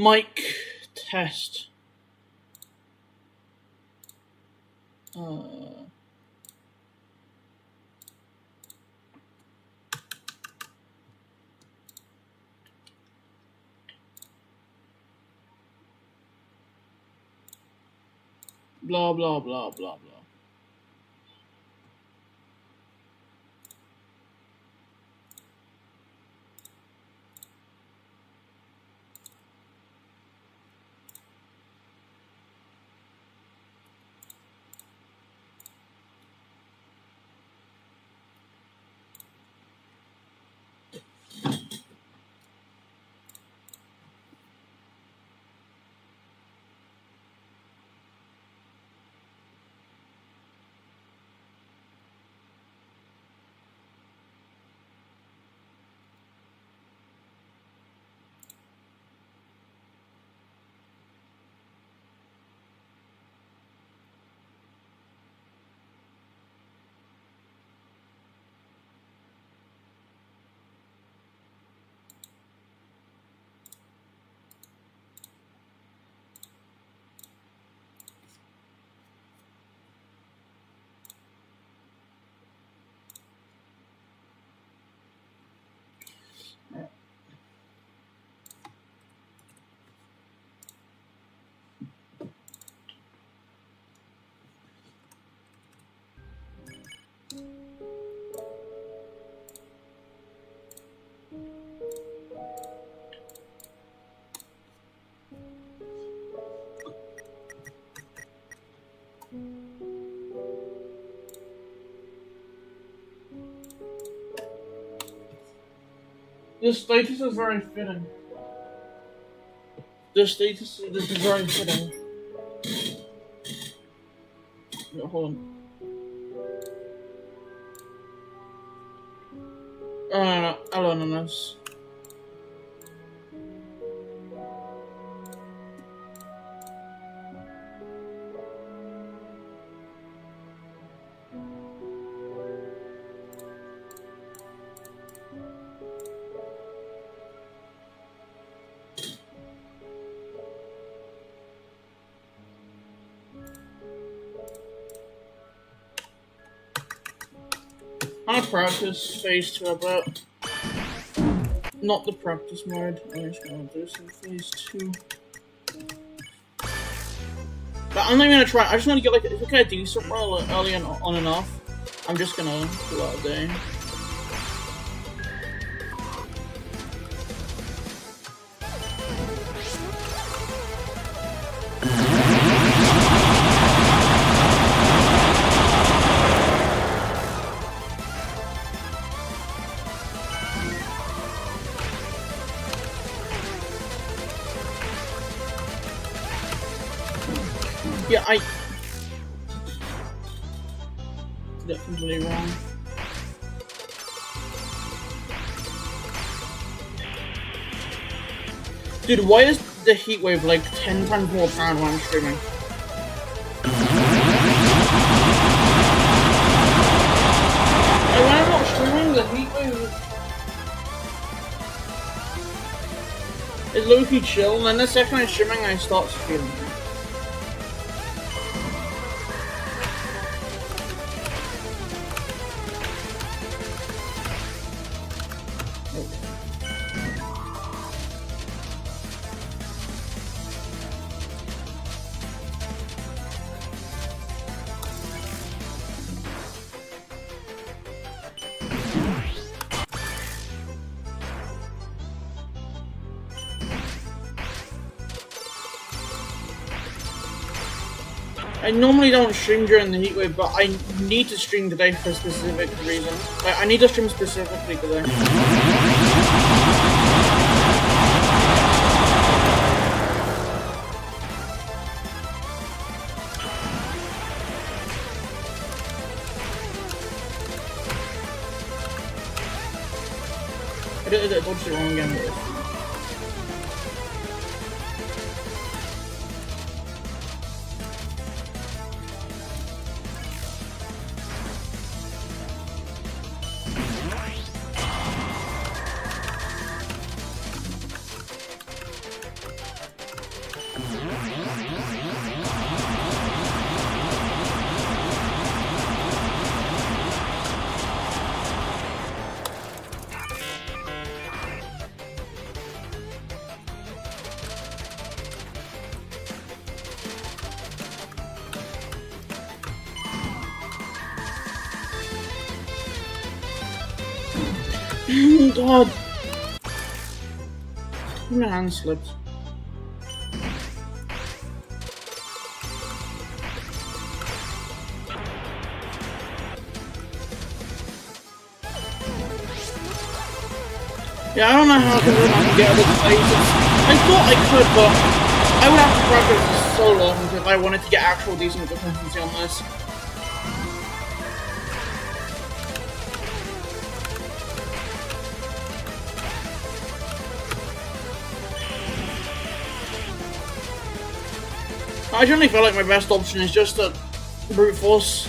Mic test. Blah blah blah blah blah. The status is very fitting. This is very fitting. Yeah, hold on. Oh no, I'll learn on this. I practice phase 2 about. Not the practice mode. I'm just gonna do some phase 2. But I'm not even gonna try. I just want to get like if I can do something early and on and off. I'm just gonna do that a day. Yeah, I did that completely wrong. Dude, why is the heat wave like 10 times more apparent when I'm streaming? Like, when I'm not streaming, the heat wave is low-key chill, and then the second I'm streaming, I start feeling it. I normally don't stream during the heatwave, but I need to stream today for a specific reason. Like, I need to stream specifically today. I dodged it wrong again with this. Oh god. My hand slipped. Yeah, I don't know how I can get other phases. I thought I could, but I would have to practice so long if I wanted to get actual decent consistency on this. I generally feel like my best option is just to brute force.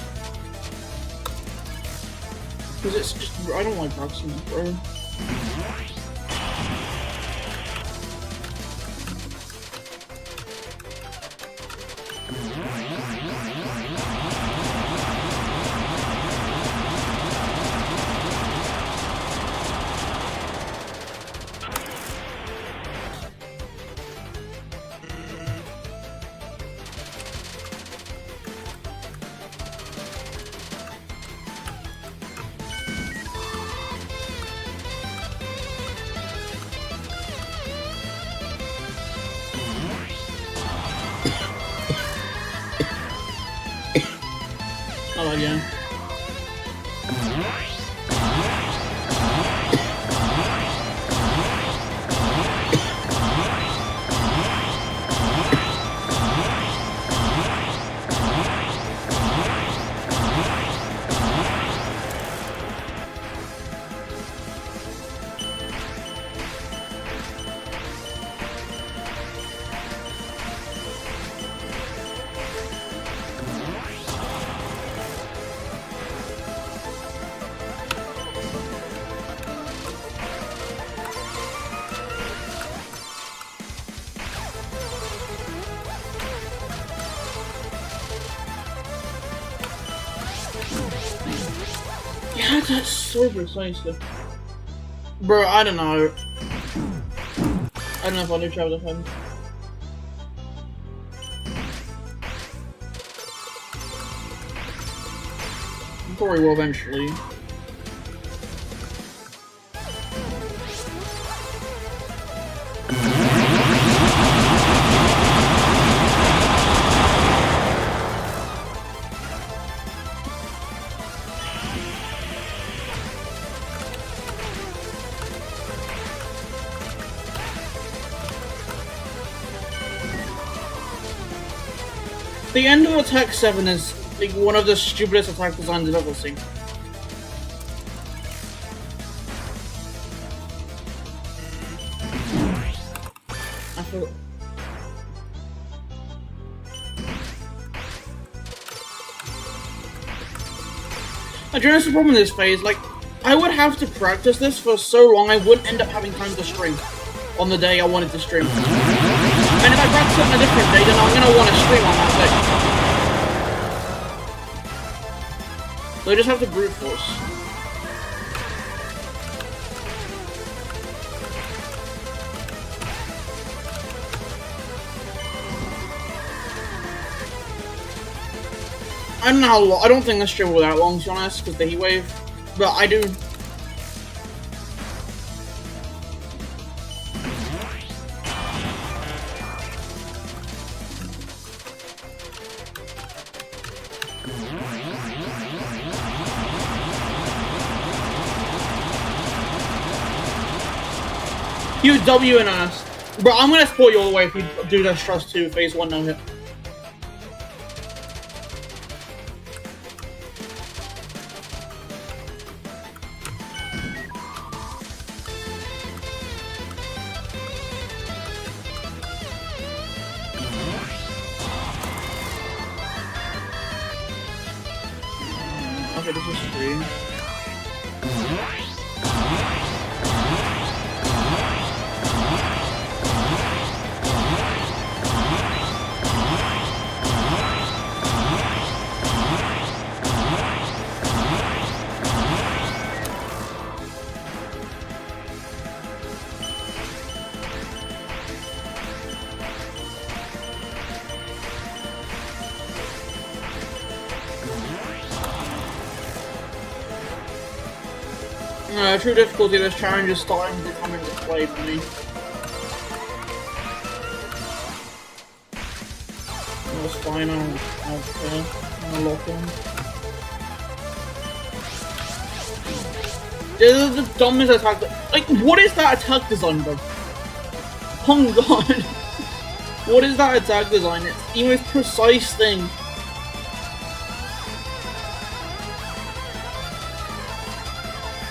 Because it's just, I don't like practicing this, bro. Oh, yeah. Yeah, that's so precisely. Bro, I don't know. I don't know if I'll do travel defense. Probably will eventually. The end of Attack 7 is like one of the stupidest attack designs I've ever seen. I feel... I do know the problem with this phase, like, I would have to practice this for so long I wouldn't end up having time to stream on the day I wanted to stream. And if I practice it on a different day, then I'm gonna want to stream on that day. So I just have to brute force. I don't know how long, I don't think this stream will be that long, to be honest, because the heat wave, but I do. Use W and S. Bro, I'm gonna spoil you all the way if you do this Trust 2 Phase 1 no hit. Okay, this is 3. True difficulty of this challenge is starting to come into play for me. That's fine, I'll lock in. This is the dumbest attack. Like, what is that attack design, bro? Oh god. What is that attack design? It's the most precise thing.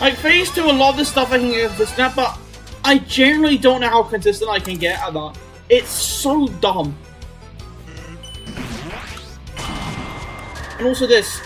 Like, phase 2, a lot of the stuff I can get consistent at, but I generally don't know how consistent I can get at that. It's so dumb. And also this.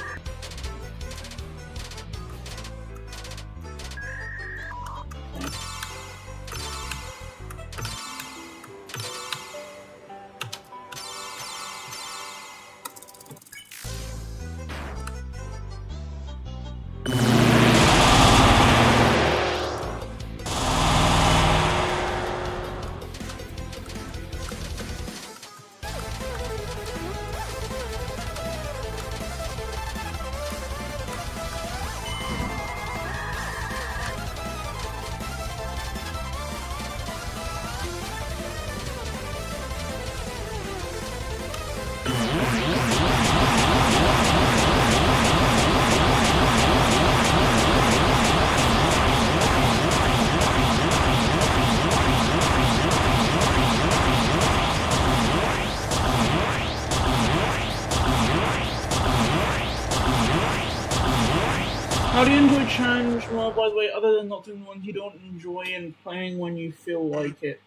How do you enjoy challenge more, by the way, other than not doing ones you don't enjoy and playing when you feel like it?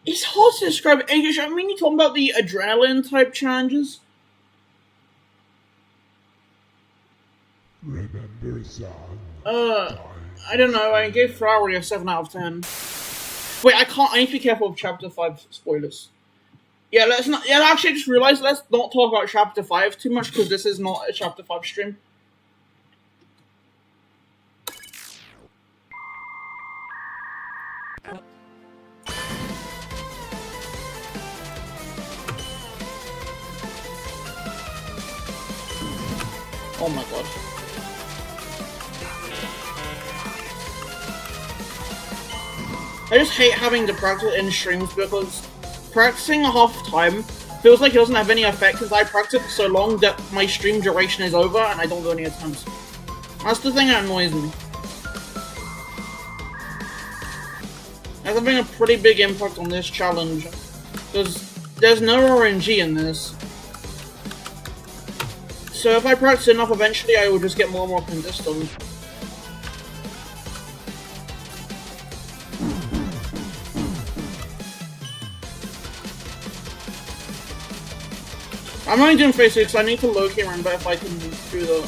It's hard to describe. I mean, you're talking about the adrenaline type challenges. Remember, son. I don't know. I gave Flowery a 7 out of 10. Wait, I can't. I need to be careful of Chapter 5 spoilers. Yeah, let's not. Yeah, actually, I just realized let's not talk about Chapter 5 too much because this is not a Chapter 5 stream. Oh my god. I just hate having to practice in streams because practicing a half time feels like it doesn't have any effect because I practice for so long that my stream duration is over and I don't do any attempts. That's the thing that annoys me. That's having a pretty big impact on this challenge because there's no RNG in this. So if I practice enough, eventually I will just get more and more consistent. I'm only doing phase 2 because I need to low-key remember if I can do the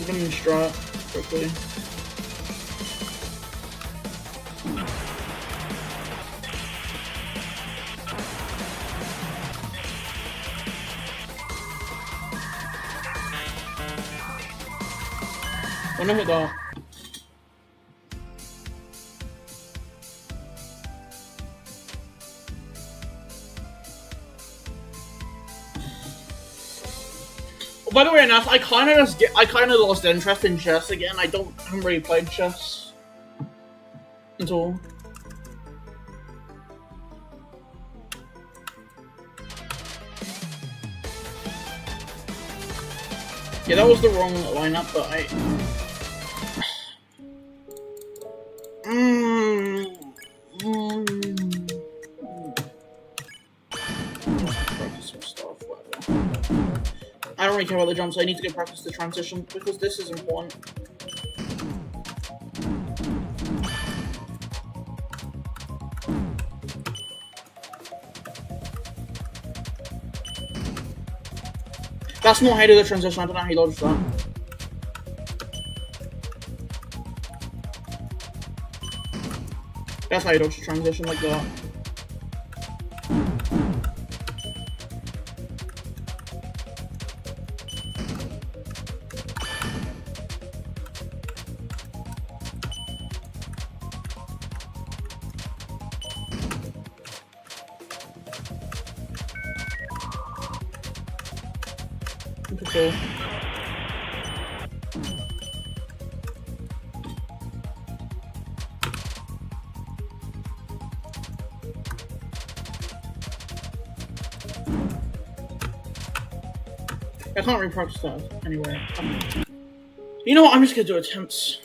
boom strat quickly. When I hit that. By the way, enough. I kind of lost interest in chess again. I haven't really played chess at all. Yeah, that was the wrong lineup, but I. Practice some stuff, whatever. I don't really care about the jumps, I need to go practice the transition because this is important. That's not how you do the transition, I don't know how you dodge that. That's how you dodge the transition, like that. Cool. I can't really practice that anyway. You know what? I'm just gonna do attempts.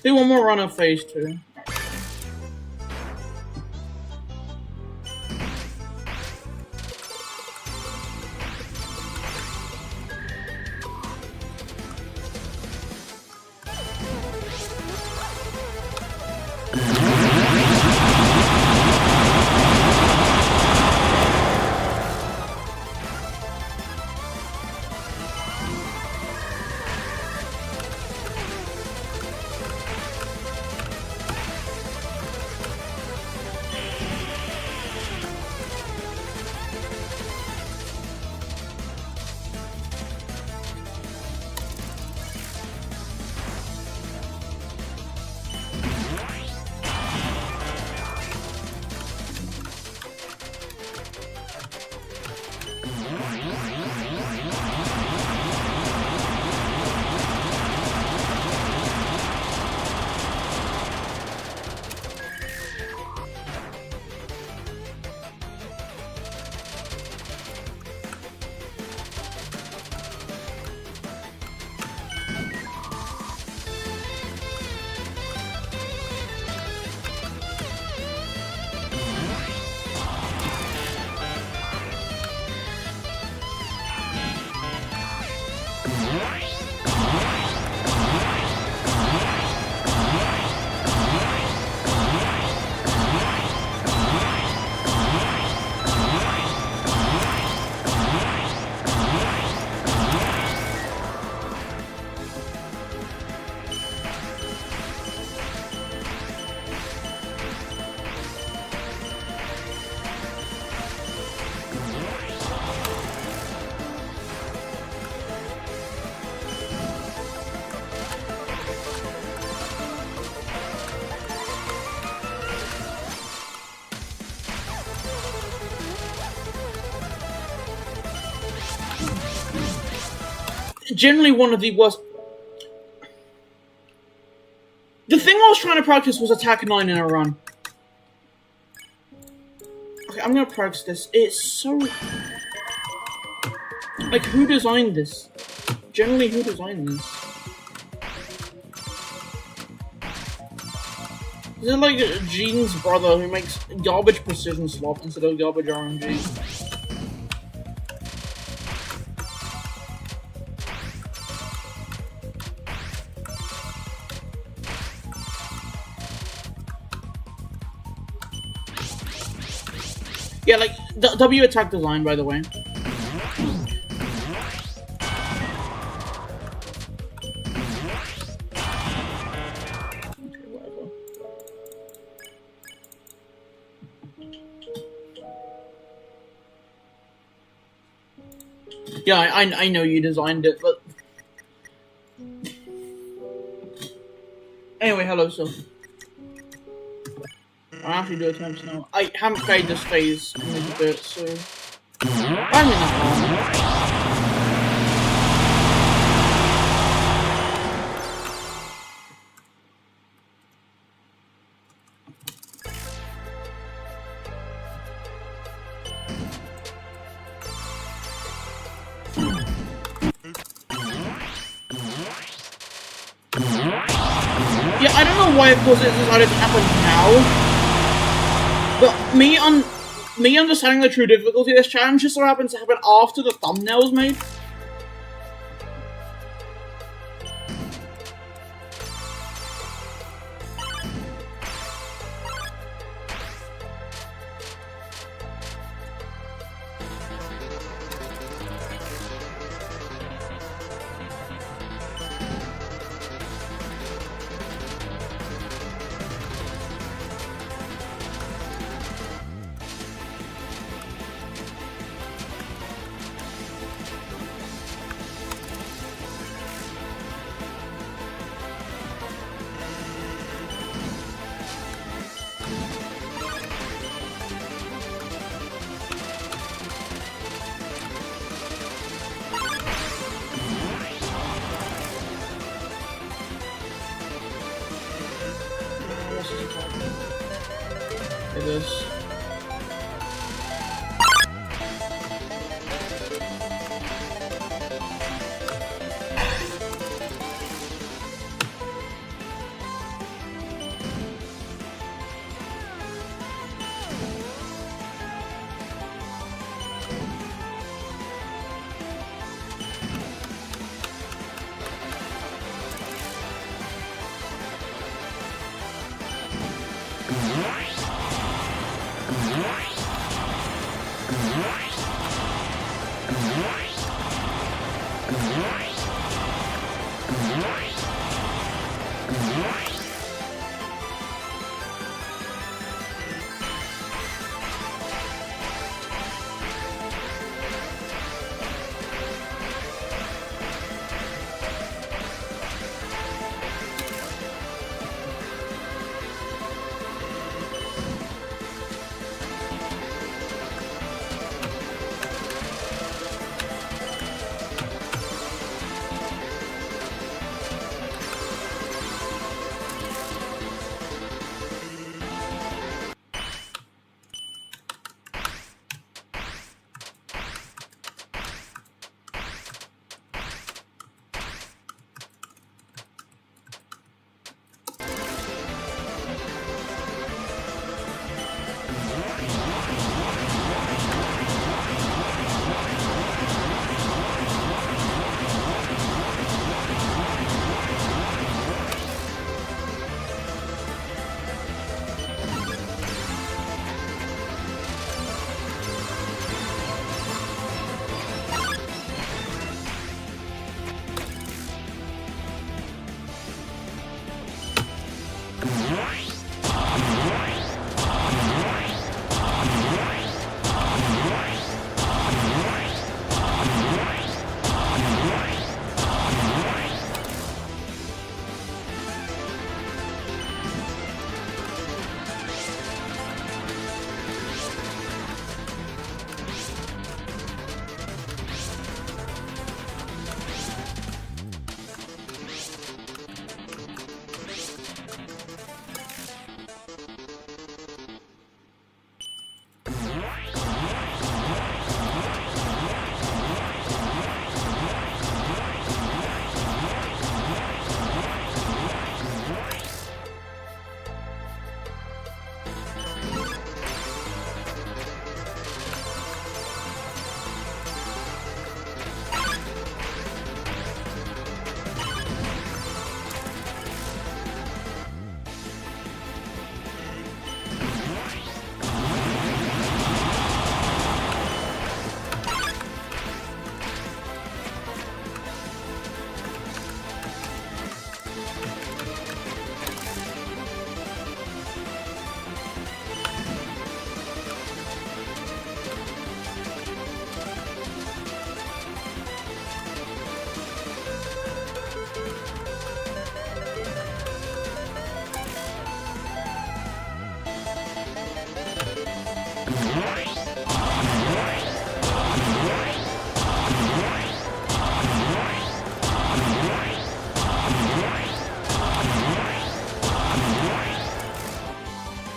Do one more run of phase 2. Generally one of the worst. The thing I was trying to practice was attack 9 in a run. Okay, I'm gonna practice this. It's so... Like, who designed this? Generally, who designed this? Is it like Gene's brother who makes garbage precision slot instead of garbage RNG? Yeah, like, W attack design, by the way. Yeah, I know you designed it, but... Anyway, hello, so... I'll actually do attempts now. I haven't played this phase in a little bit, so... I'm in that one. Yeah, I don't know why, of course, it decided to happen now. But me understanding the true difficulty of this challenge just so happens to happen after the thumbnail was made. What's this attack? It is.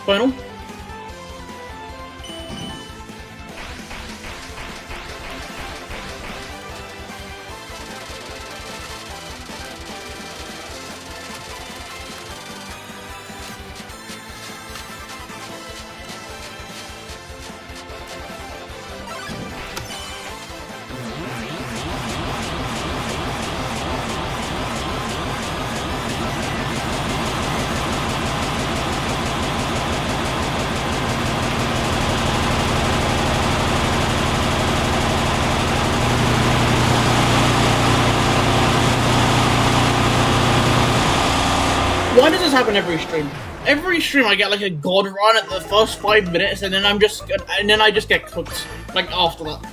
Final. Why does this happen every stream? Every stream I get like a god run at the first 5 minutes, and then I just get cooked like after that.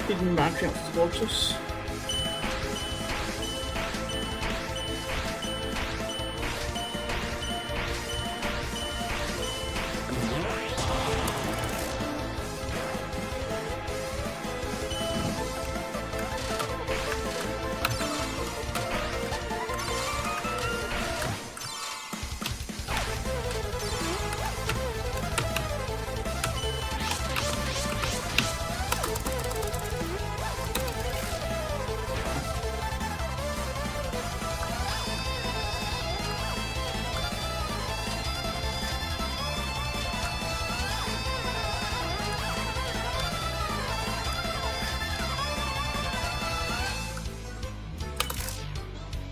Even back up to watch us.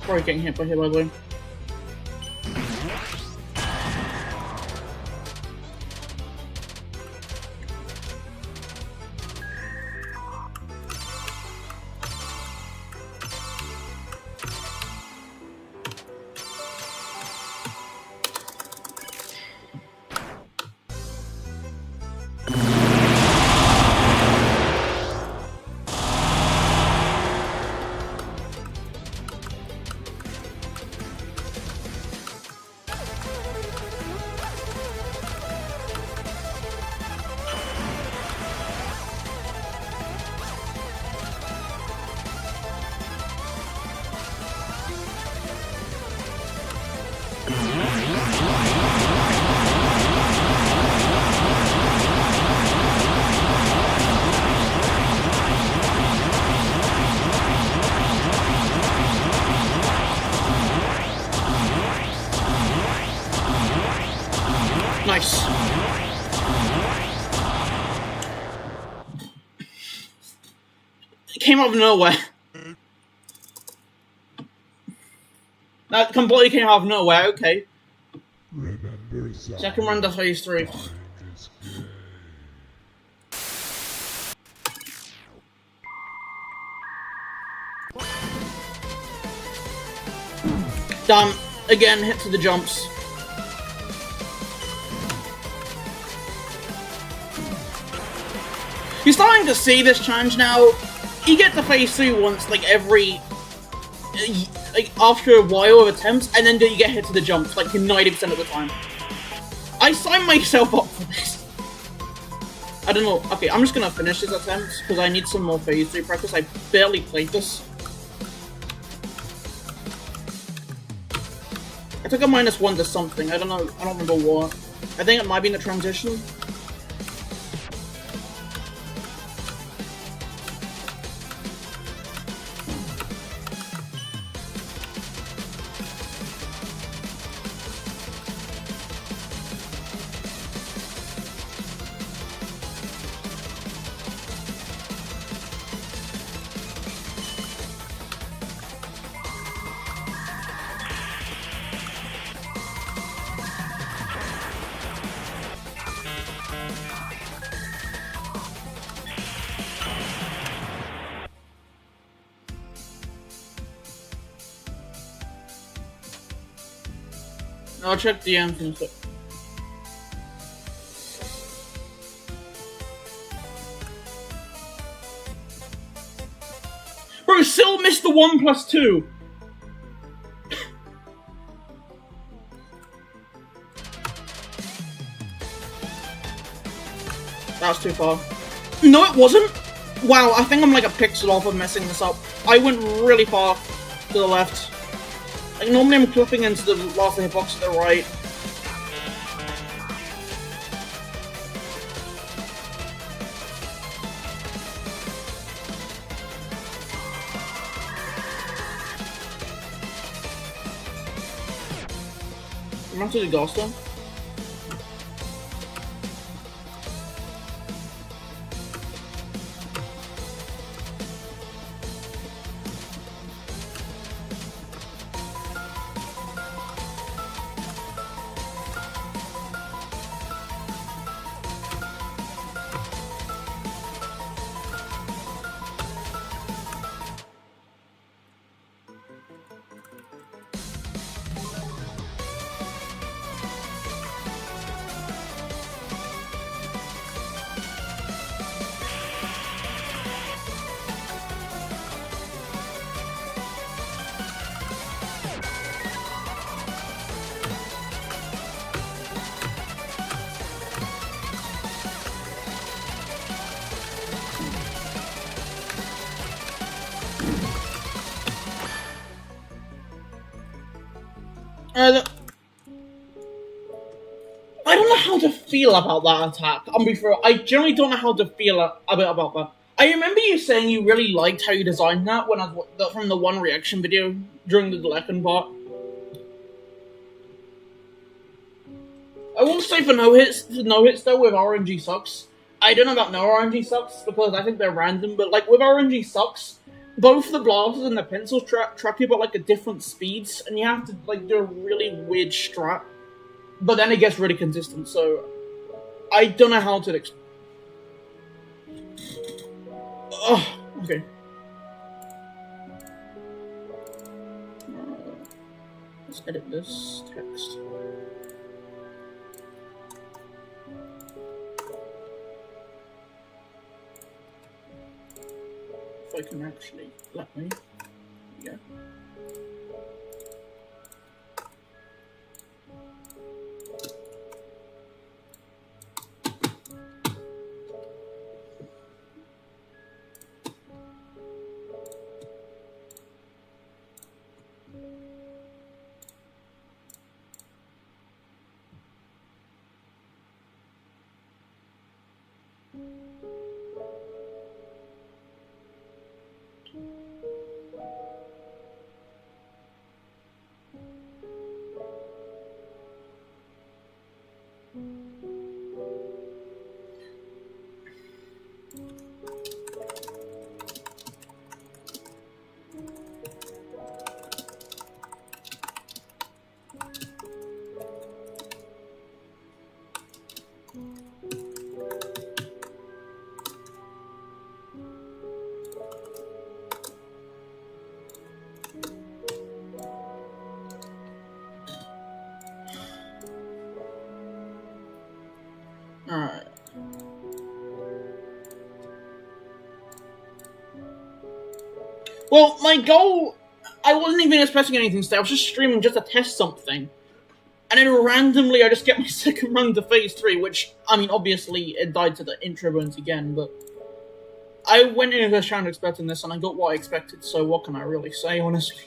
Probably getting hit by him, by the way. Nice. It came out of nowhere. That completely came out of nowhere, okay. Second round of phase 3. Damn, again, hit to the jumps. You're starting to see this change now. You get to phase 3 once, like every... like after a while of attempts, and then you get hit to the jumps, like 90% of the time. I signed myself up for this. I don't know. Okay, I'm just gonna finish this attempt, because I need some more phase 3 practice. I barely played this. I took a -1 to something. I don't know. I don't remember what. I think it might be in the transition. I'll check the entrance. Bro, still missed the 1+2. That was too far. No, it wasn't. Wow, I think I'm like a pixel off of messing this up. I went really far to the left. Like, normally I'm clipping into the last hitbox to the right. Run to the ghost one. I don't know how to feel about that attack. I generally don't know how to feel about that. I remember you saying you really liked how you designed that from the one reaction video during the Lecken part. I will say for no hits though with RNG sucks. I don't know about no RNG sucks because I think they're random, but like with RNG sucks, both the blasters and the pencils track you but like at different speeds, and you have to like do a really weird strat. But then it gets really consistent, so I don't know how to okay. Let's edit this text. If I can actually let me. Yeah. Alright. Well, my goal... I wasn't even expecting anything today. I was just streaming just to test something. And then randomly I just get my second run to Phase 3, which, I mean, obviously it died to the intro bonus again, but... I went into this channel expecting this, and I got what I expected, so what can I really say, honestly?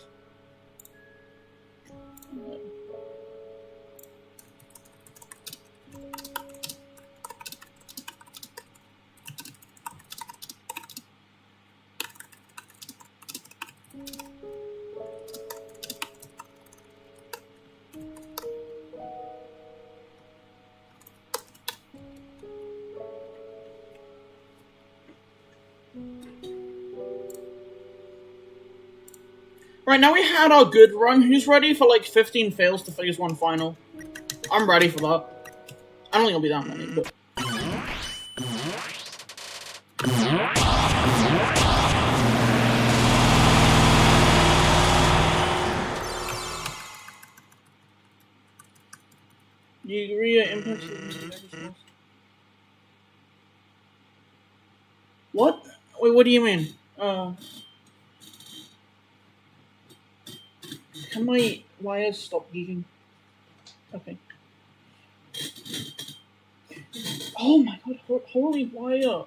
Right, now we had our good run. Who's ready for like 15 fails to Phase 1 final? I'm ready for that. I don't think it'll be that many, but... Do you agree that impacts... What? Wait, what do you mean? Can my wires stop geeking? Okay. Oh my god, holy wire!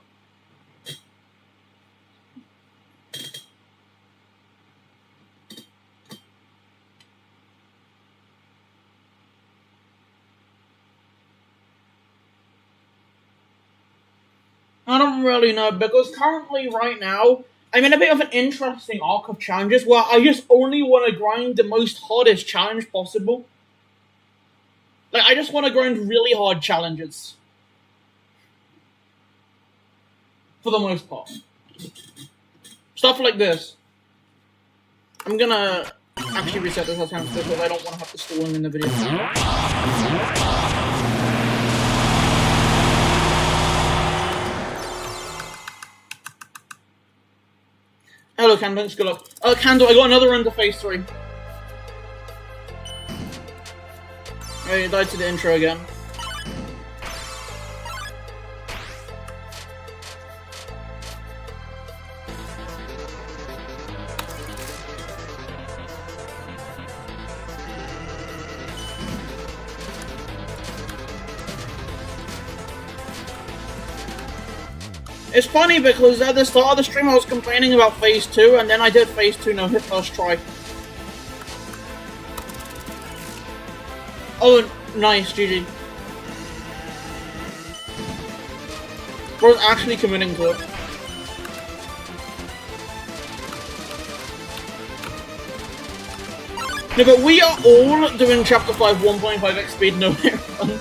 I don't really know, because currently, right now, I'm in a bit of an interesting arc of challenges where I just only want to grind the most hardest challenge possible. Like, I just want to grind really hard challenges. For the most part. Stuff like this. I'm gonna actually reset this as hamster because I don't want to have to store them in the video. Hello, Candle. Thanks, good luck. Candle, I got another run to Phase 3. I died to the intro again. It's funny because at the start of the stream I was complaining about Phase 2, and then I did Phase 2 no hit first try. Oh, nice, GG. Bro's actually committing to it. No, but we are all doing Chapter 5 1.5x speed, no air run.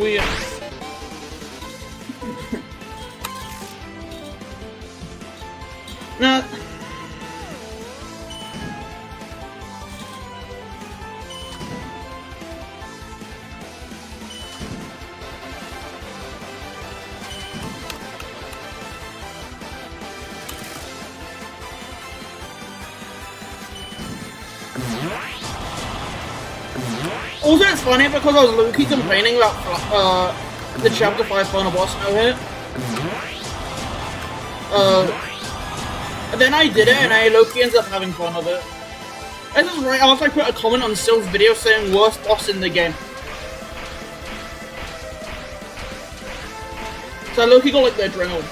We are... Nah. Also, it's funny because I was low-key complaining about the Chapter 5 final boss no hit. And then I did it, and I low-key ended up having fun of it. This is right after I put a comment on Syl's video saying worst boss in the game. So I low-key got like the adrenaline.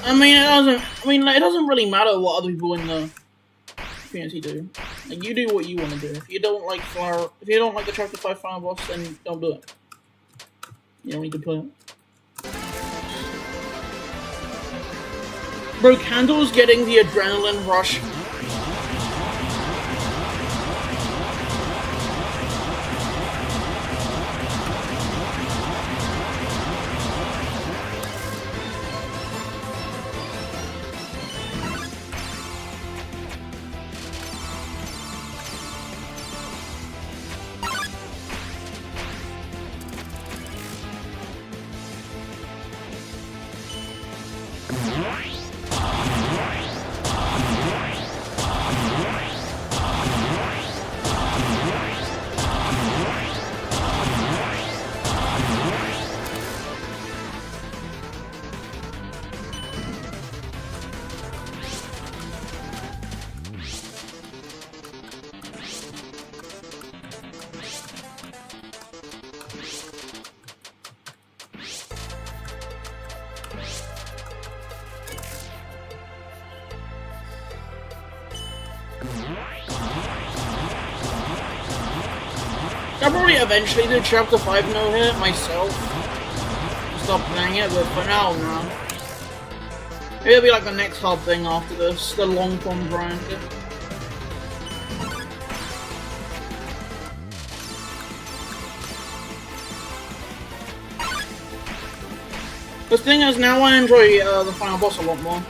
I mean, it doesn't. I mean, like, it doesn't really matter what other people in the community do. Like, you do what you want to do. If you don't like the Chapter 5 final boss, then don't do it. You don't need to play it. Bro, Candle's getting the adrenaline rush. I'll probably eventually do Chapter 5 no hit myself. Stop playing it, but for now, no. Maybe it'll be like the next hard thing after this, the long form grind. The thing is, now I enjoy the final boss a lot more.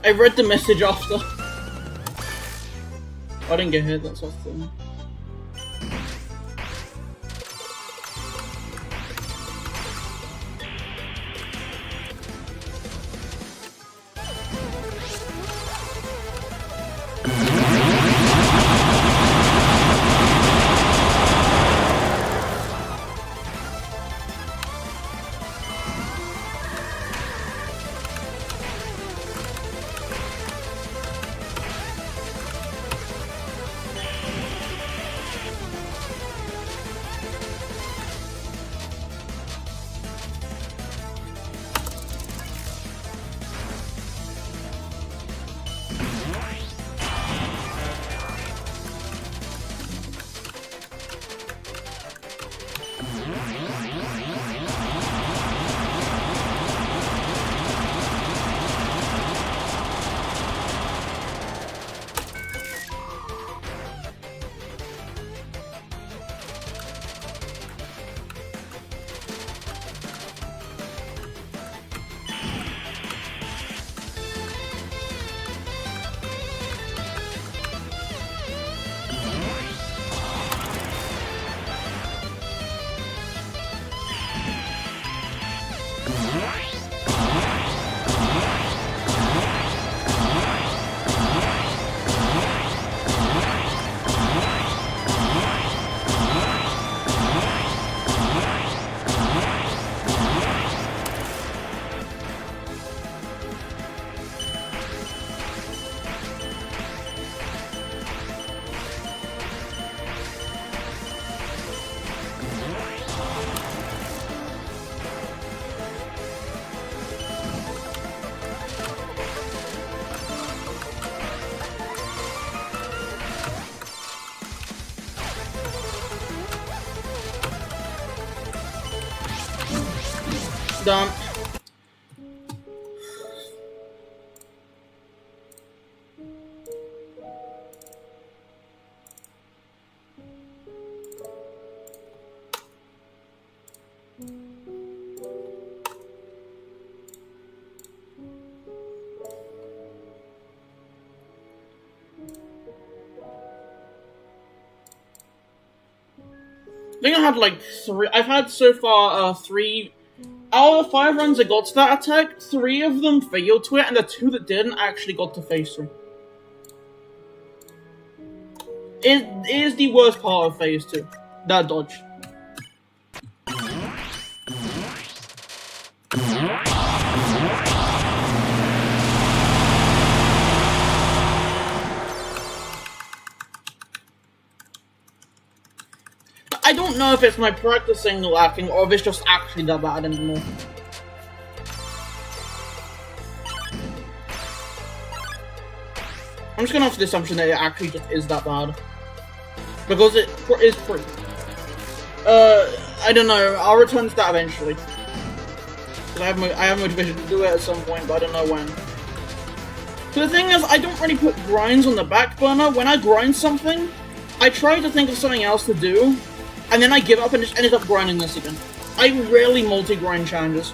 I read the message after. I didn't get hit, that's awesome. Done. I think I had like 3. I've had so far 3. Out of the 5 runs I got to that attack, 3 of them failed to it, and the 2 that didn't actually got to phase 3. It is the worst part of phase 2. That dodge. I don't know if it's my practicing lacking or if it's just actually that bad anymore. I'm just gonna have the assumption that it actually just is that bad. Because it is pretty. I don't know, I'll return to that eventually. Because I have motivation to do it at some point, but I don't know when. So the thing is, I don't really put grinds on the back burner. When I grind something, I try to think of something else to do, and then I give up and just ended up grinding this again. I rarely multi-grind challenges.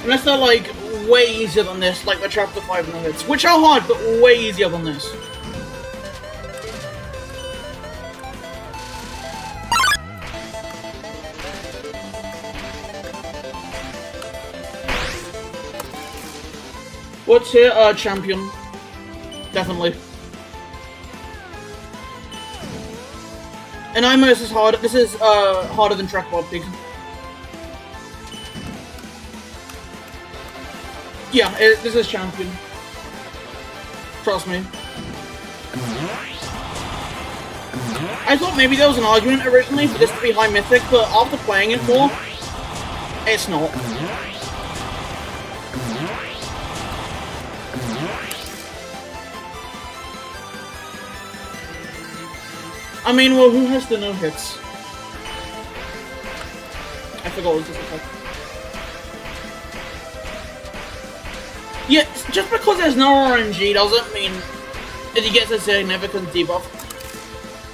Unless they're like way easier than this, like the chapter 5 nuggets, which are hard, but way easier than this. What's here? Champion. Definitely. And I know this is hard. This is harder than Track Bob Pig. Yeah, this is champion. Trust me. I thought maybe there was an argument originally for this to be high mythic, but after playing it more, it's not. I mean, well, who has the no hits? I forgot what was this attack. Yeah, just because there's no RNG doesn't mean and he gets a significant debuff.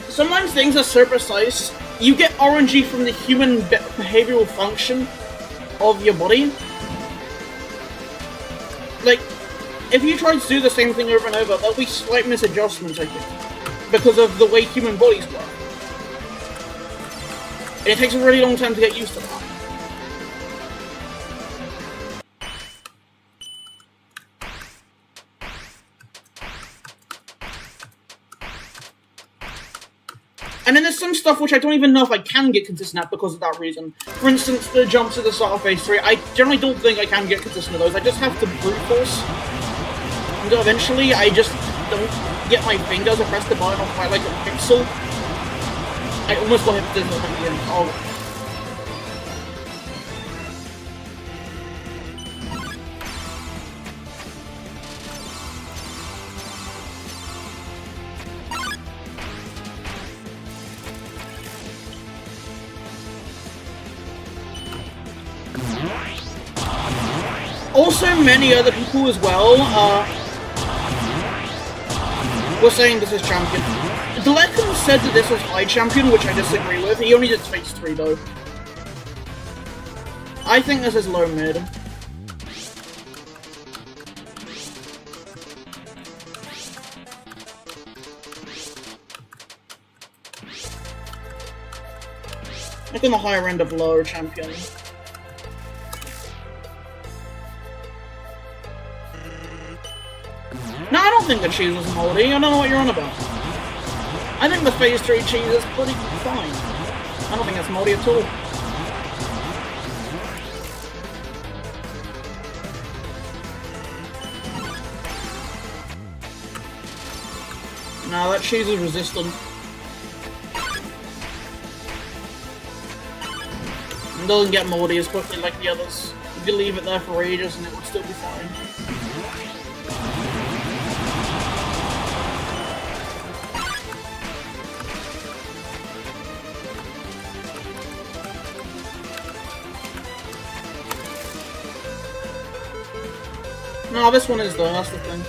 Sometimes things are so precise, you get RNG from the human behavioral function of your body. Like, if you try to do the same thing over and over, there'll be slight misadjustments, I think, because of the way human bodies work. And it takes a really long time to get used to that. And then there's some stuff which I don't even know if I can get consistent at because of that reason. For instance, the jumps to the start of phase 3, I generally don't think I can get consistent with those. I just have to brute force. And eventually, I just don't get my fingers or press the button off by like a pixel. I almost got hypnotism at the end. Oh. Also, many other people as well were saying this is champion. Delekin said that this was high champion, which I disagree with. He only did phase 3 though. I think this is low mid. Like on the higher end of low champion. No, I don't think the cheese was moldy. I don't know what you're on about. I think the phase 3 cheese is pretty fine. I don't think it's moldy at all. No, that cheese is resistant. It doesn't get moldy as quickly like the others. You can leave it there for ages and it will still be fine. No, this one is though, that's the thing.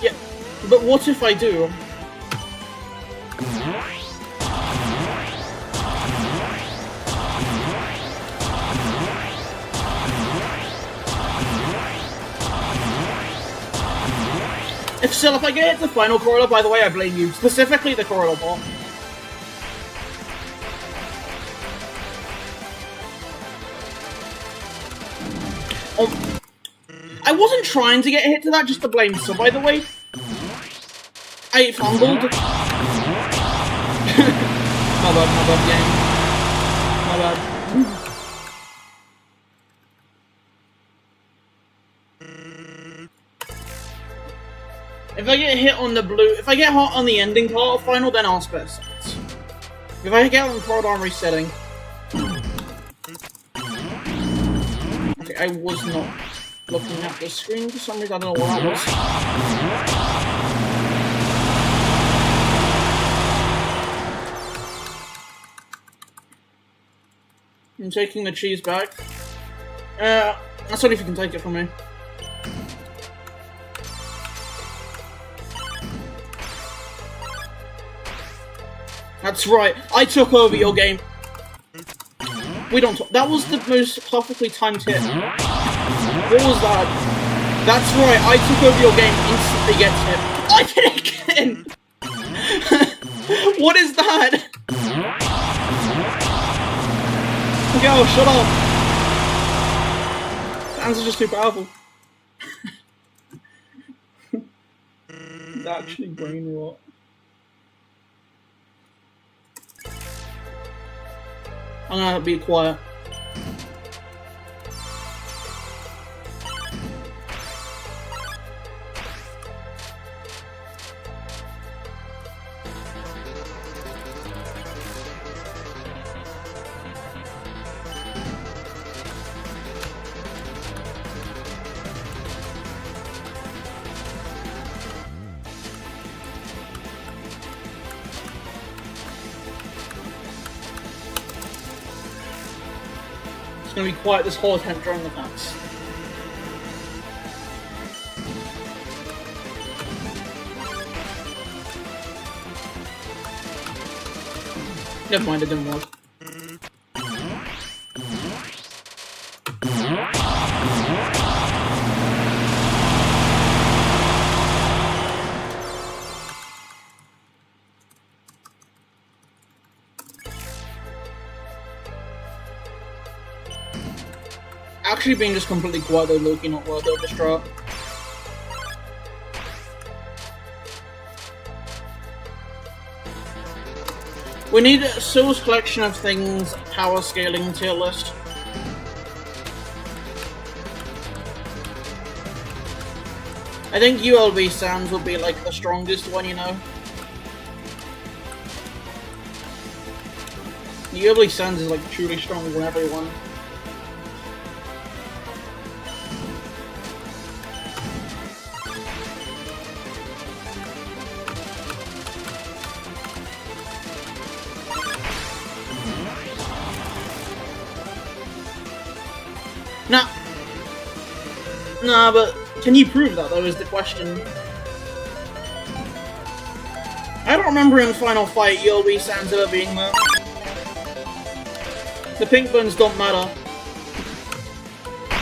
Yeah, but what if I do? If I get the final corridor, by the way, I blame you. Specifically the corridor bot. I wasn't trying to get hit to that just to blame so by the way. I fumbled. My bad game. My bad. If I get hit on the blue, if I get hot on the ending part of final, then I'll spare sets. If I get on the corridor, I'm resetting. Okay, I was not looking at the screen for some reason, I don't know what that was. I'm taking the cheese back. That's only if you can take it from me. That's right, I took over your game. We don't talk. That was the most perfectly timed hit. What was that? That's right, I took over your game, instantly gets hit. I did it again! What is that? Okay, oh, shut up. Fans are just too powerful. It's actually brain rot. I'm gonna be quiet. going to be quiet this whole attempt during the attacks. Never mind, it didn't work. Actually being just completely quiet though, Loki, not worth it, distraught. We need Syl's collection of things, power scaling tier list. I think ULB Sands will be like the strongest one, you know? ULB Sands is like truly stronger than everyone. Nah, but can you prove that though is the question. I don't remember in Final Fight ULB Sands ever being there. The pink bones don't matter.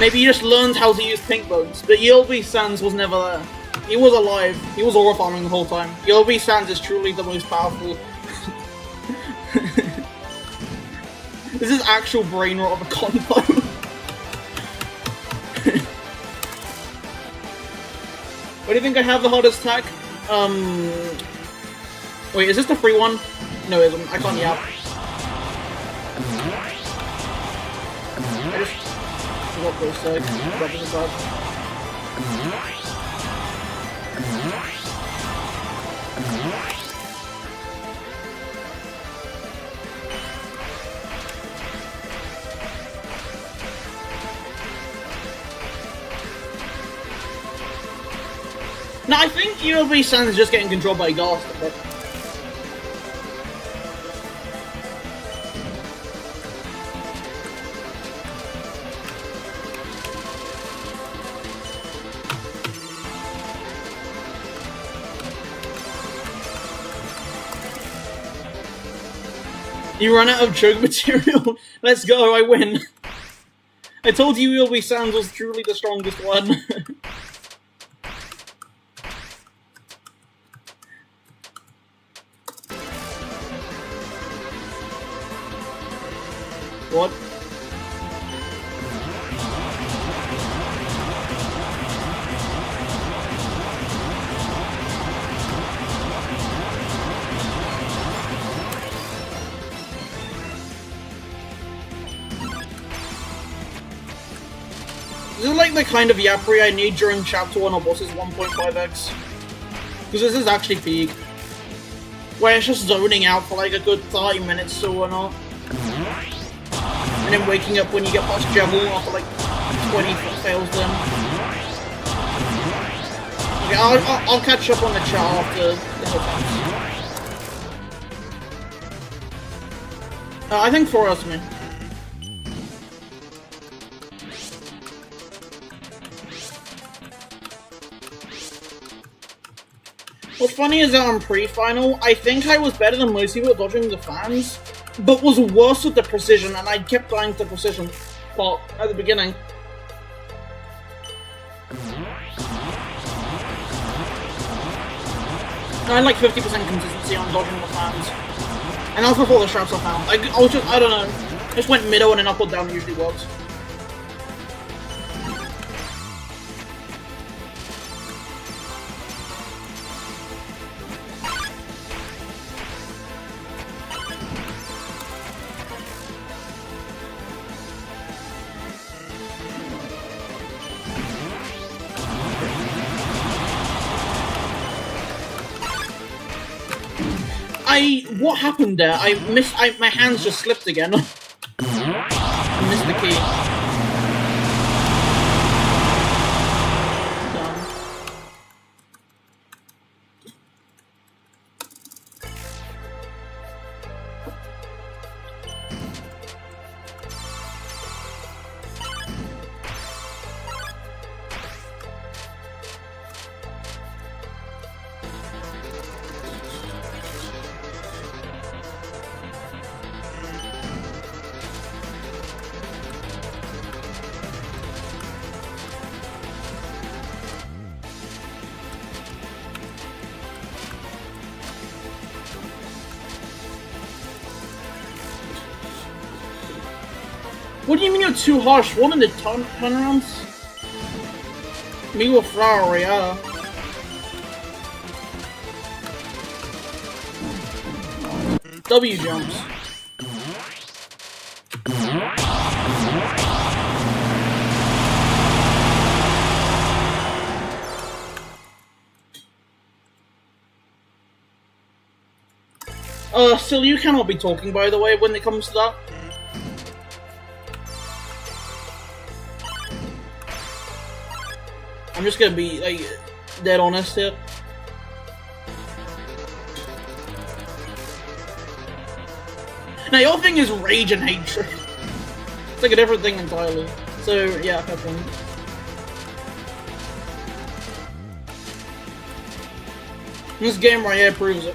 Maybe he just learned how to use pink bones, but ULB Sands was never there. He was alive, he was aura farming the whole time. ULB Sands is truly the most powerful. This is actual brain rot of a convo. What do you think I have the hardest attack? Wait, is this the free one? No, it isn't. I can't yap. I just forgot for a sec. Dropping the card. No, I think ULB Sands is just getting controlled by Ghost. But... You run out of joke material? Let's go, I win! I told you ULB Sands was truly the strongest one. What? This is like the kind of yappery I need during Chapter 1 of Bosses 1.5x. Because this is actually peak. Where it's just zoning out for like a good 30 minutes or whatnot. And then waking up when you get past Jebel after like 20 fails then. Okay, I'll catch up on the chat after this attempts. I think 4 out of me. What's funny is that on pre-final, I think I was better than most people at dodging the fans, but was worse with the precision, and I kept dying to precision part at the beginning. I had like 50% consistency on dodging the fans. And that was before the straps I found. I was just, I don't know, just went middle and then up or down usually works. What happened there? My hands just slipped again. I missed the key. What do you mean you're too harsh? What in the turnarounds? Me with flower, yeah. W jumps. Still, you cannot be talking, by the way, when it comes to that. I'm just gonna be, like, dead honest here. Now, your thing is rage and hatred. It's like a different thing entirely. So, yeah, fair point. This game right here proves it.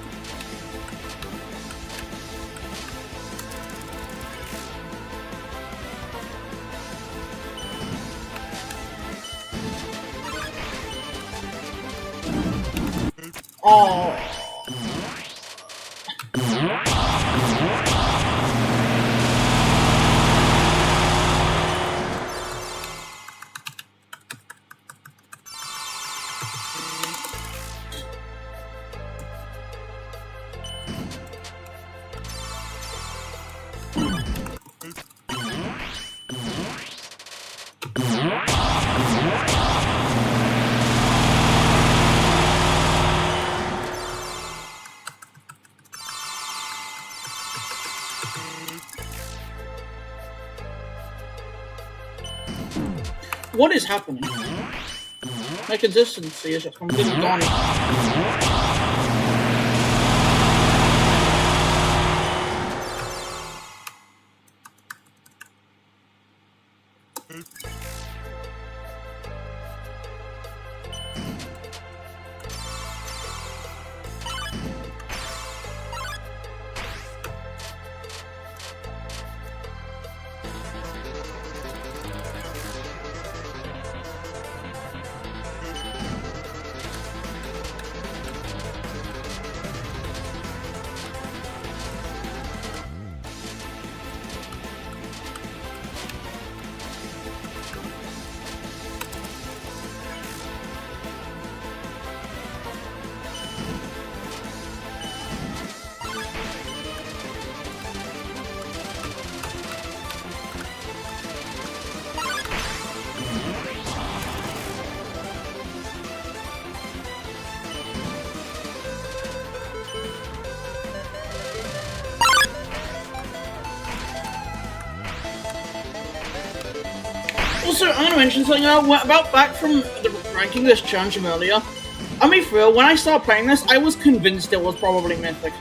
Oh. What is happening? My consistency is just completely gone. Also, I'm gonna mention something about back from the ranking this challenge from earlier. I mean, for real, when I started playing this, I was convinced it was probably Mythic.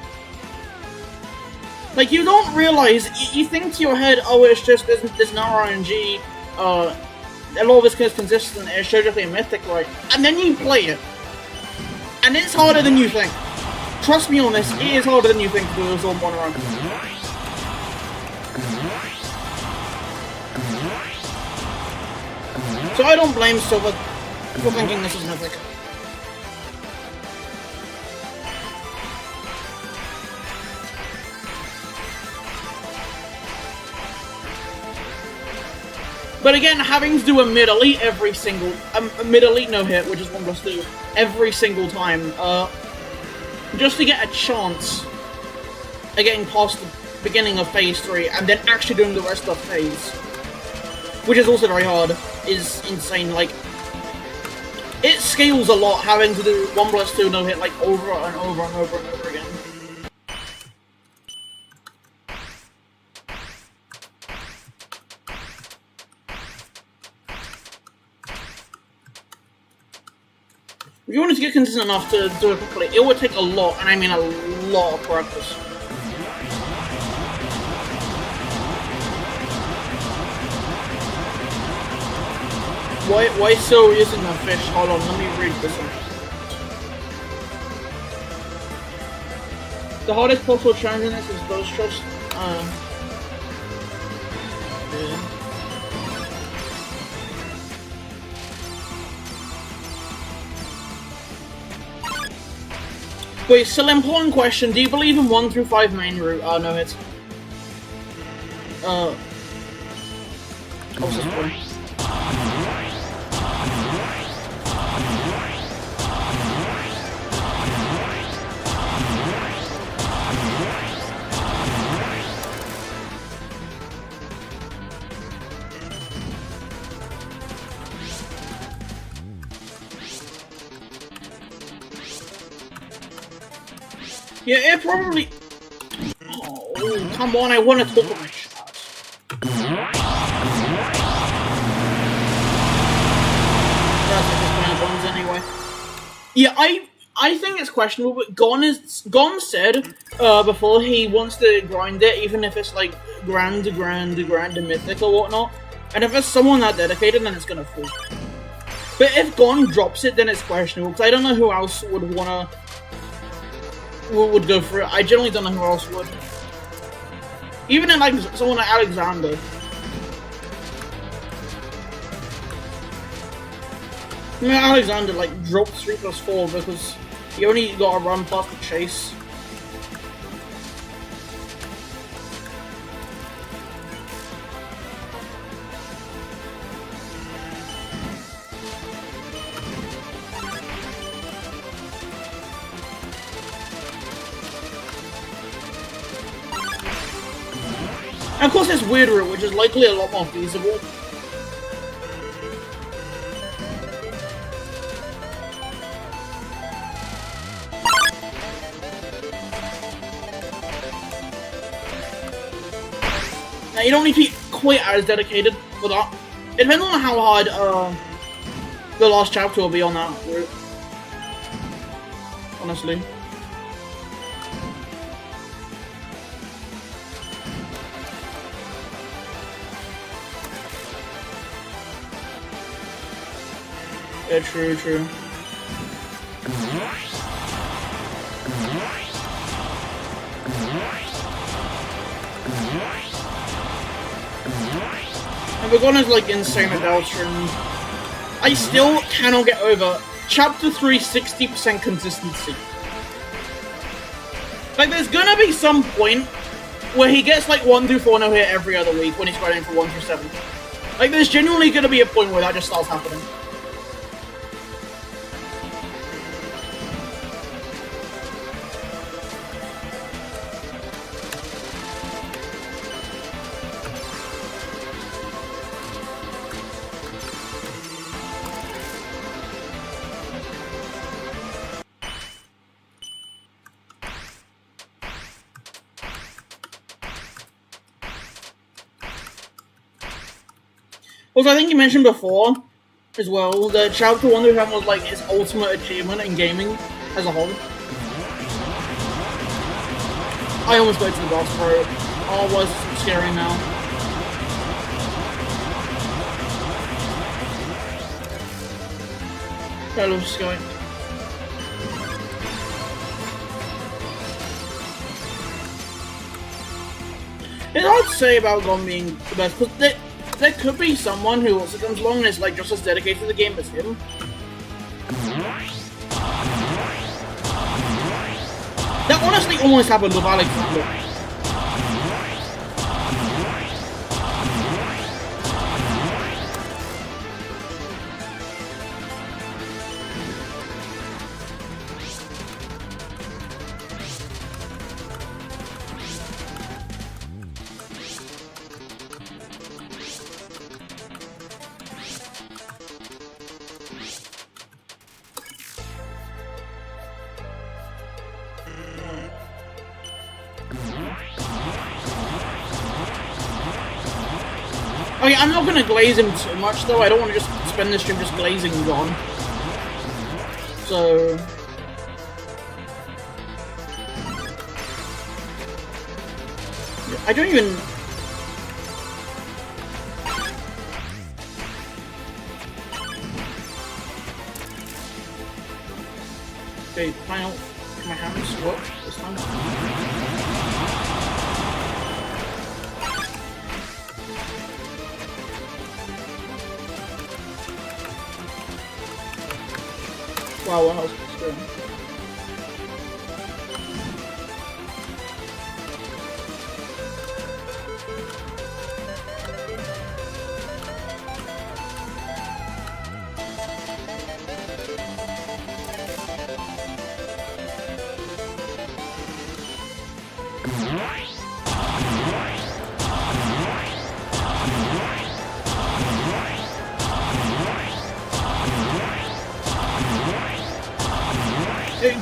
Like, you don't realize, you think to your head, oh, it's just, there's no RNG, a lot of this is consistent, it should just be a Mythic, right? And then you play it. And it's harder than you think. Trust me on this, it is harder than you think to do this all one run. So I don't blame Silver for thinking this is Mythic. But again, having to do a mid-elite every single... a mid-elite no-hit, which is 1+2, every single time, just to get a chance at getting past the beginning of Phase 3, and then actually doing the rest of Phase, which is also very hard, is insane. Like, it scales a lot having to do 1+2 no-hit, like, over and over and over and over again. If you wanted to get consistent enough to do it quickly, it would take a lot, and I mean a lot of practice. Why so isn't a fish? Hold on, let me read this one. The hardest possible challenge in this is those just, yeah. Wait, still important question. Do you believe in 1 through 5 main route? No hits. What's this point? Yeah, it probably... Oh, come on, I want to talk about my shots. That's like this kind of ones anyway. Yeah, I think it's questionable, but Gon said before he wants to grind it, even if it's like grand and mythic or whatnot. And if it's someone that dedicated, then it's gonna fall. But if Gon drops it, then it's questionable, because I don't know who else would wanna... would go for it. I generally don't know who else would. Even in like someone like Alexander. I mean, Alexander like dropped 3+4 because he only got to run past the chase. And of course there's weird route, which is likely a lot more feasible. Now you don't need to be quite as dedicated for that. It depends on how hard the last chapter will be on that route. Honestly. Yeah, true. And Vagona's like insane adultery. I still cannot get over Chapter 3 60% consistency. Like, there's gonna be some point where he gets like 1 through 4 no hit every other week when he's grinding for 1 through 7. Like, there's genuinely gonna be a point where that just starts happening. Also, I think you mentioned before, as well, that Chapter 1 through 7 was like his ultimate achievement in gaming as a whole. I almost went to the boss for it. Oh, it was scary now. Hello, Sky. It's hard to say about Gon being the best, because there could be someone who also comes along and is like just as dedicated to the game as him. That honestly almost happened with Alexander. Okay, I'm not gonna glaze him too much though. I don't want to just spend this stream just glazing Gon. So I don't even. Okay, final. My hands work this time. Wow, what else was good?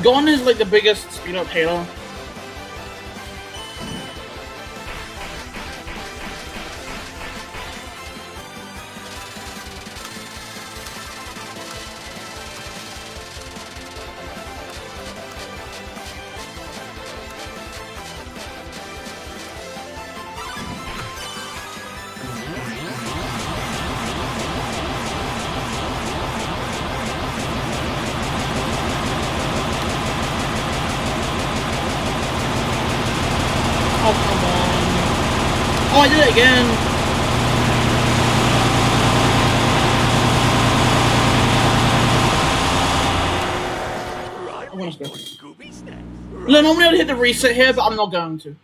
Gon is like the biggest speed up hater. Oh, come on. Oh, I did it again. I'm gonna go. No, normally I'd hit the reset here, but I'm not going to.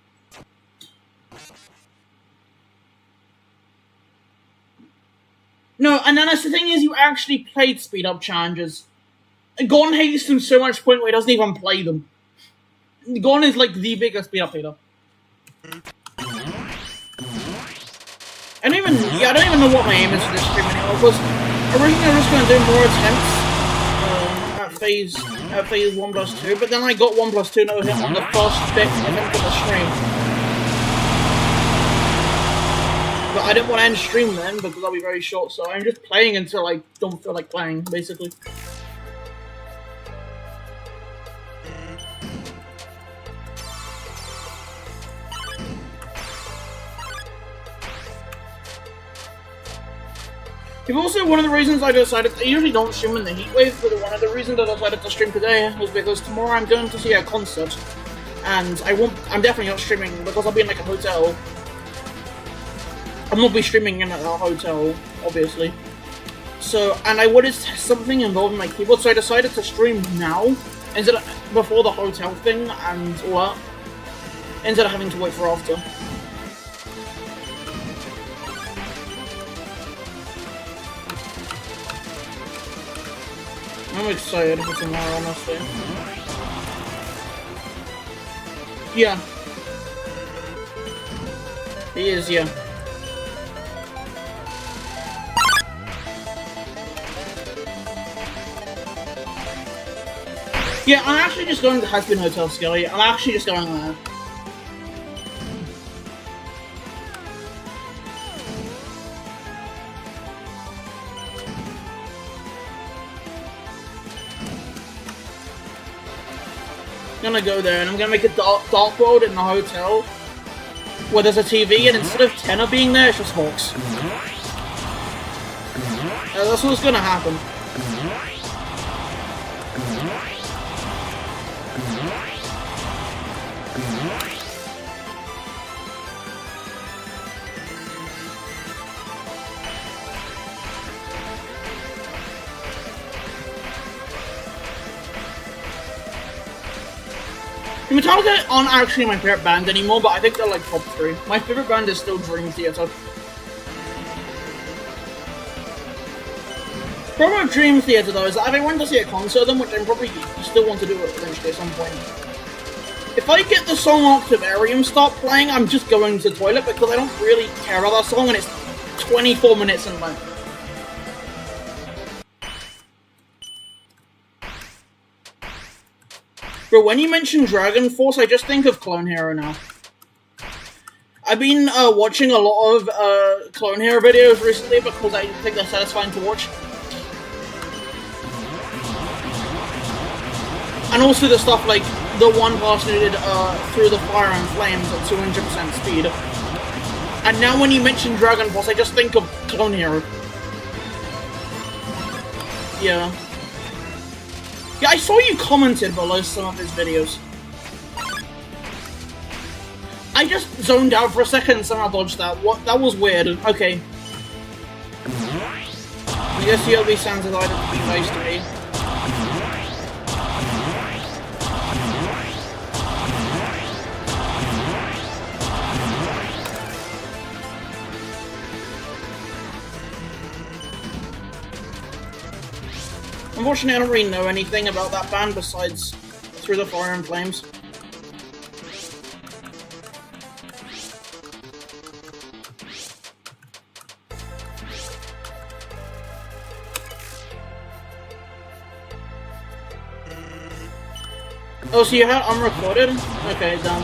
No, and then that's the thing is, you actually played speed up challenges. Gon hates them so much point where he doesn't even play them. Gon is like the biggest speed up hater. I don't even know what my aim is for this stream anymore, because originally I was going to do more attempts at phase 1+2, but then I got 1+2 no hit on the first bit attempt of the stream. But I didn't want to end stream then, because I'll be very short, so I'm just playing until I don't feel like playing, basically. If also one of the reasons I usually don't stream in the heatwave, but one of the reasons I decided to stream today was because tomorrow I'm going to see a concert, and I'm definitely not streaming because I'll be in like a hotel. I'm not be streaming in a hotel, obviously. So, and I wanted something involving my keyboard, so I decided to stream now instead of before the hotel thing and all that, instead of having to wait for after. I'm excited for tomorrow, honestly. Yeah. He is, yeah. Yeah, I'm actually just going to Has-Been Hotel, Skelly. I'm actually just going there. I'm gonna go there and I'm gonna make a dark world in the hotel where there's a TV, and instead of Tenor being there, it's just Hawks. That's what's gonna happen. Metallica aren't actually my favorite band anymore, but I think they're like top 3. My favorite band is still Dream Theater. Problem with Dream Theater though is that if I went to see a concert of them, which I probably still want to do eventually at some point, if I get the song Octavarium start playing, I'm just going to the toilet because I don't really care about that song and it's 24 minutes in length. But when you mention Dragon Force, I just think of Clone Hero now. I've been watching a lot of Clone Hero videos recently because I think they're satisfying to watch. And also the stuff like the one person who did Through the Fire and Flames at 200% speed. And now when you mention Dragon Force, I just think of Clone Hero. Yeah. Yeah, I saw you commented below some of his videos. I just zoned out for a second and somehow dodged that. What? That was weird. Okay. I guess the OB sounds decided to be nice to me. Unfortunately, I don't really know anything about that band besides Through the Fire and Flames. Oh, so you had unrecorded? Okay, done.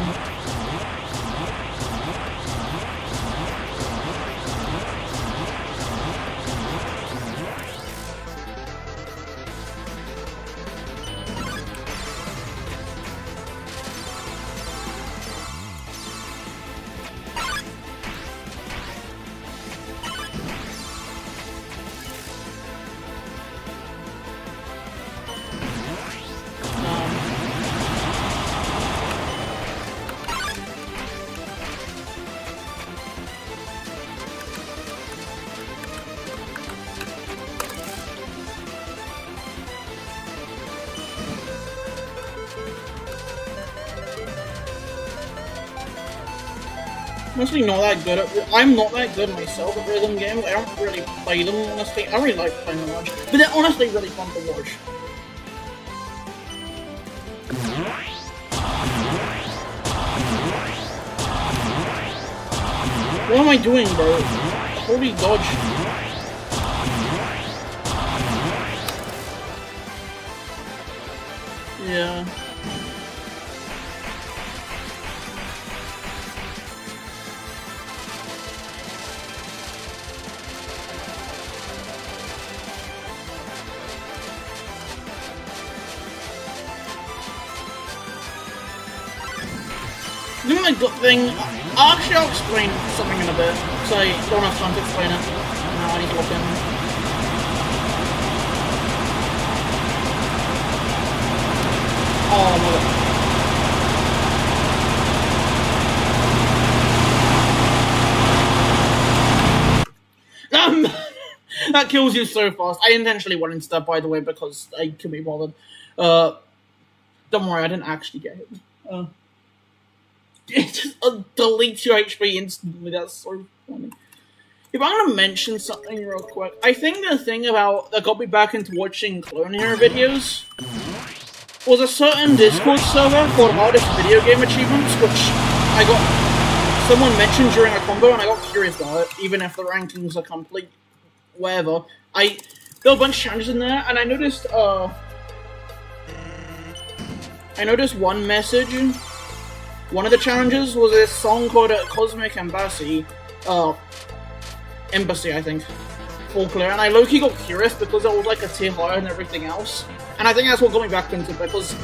Honestly, not that good at. I'm not that good myself at rhythm games. I don't really play them, honestly. I really like playing them, but they're honestly really fun to watch. What am I doing, bro? Holy dodge. Yeah. You know my gut thing? Actually, I'll explain something in a bit, so I don't have time to explain it. No, I need to look in. Oh, mother. That kills you so fast. I intentionally went into that, by the way, because I couldn't be bothered. Don't worry, I didn't actually get hit. It just deletes your HP instantly. That's so funny. If I'm gonna mention something real quick, I think the thing that got me back into watching Clone Hero videos was a certain Discord server called Hardest Video Game Achievements, which someone mentioned during a combo, and I got curious about it, even if the rankings are complete whatever. There were a bunch of challenges in there, and I noticed one message. One of the challenges was this song called Cosmic Embassy, I think, full clear, and I low-key got curious because it was like a tier higher than everything else, and I think that's what got me back into it, because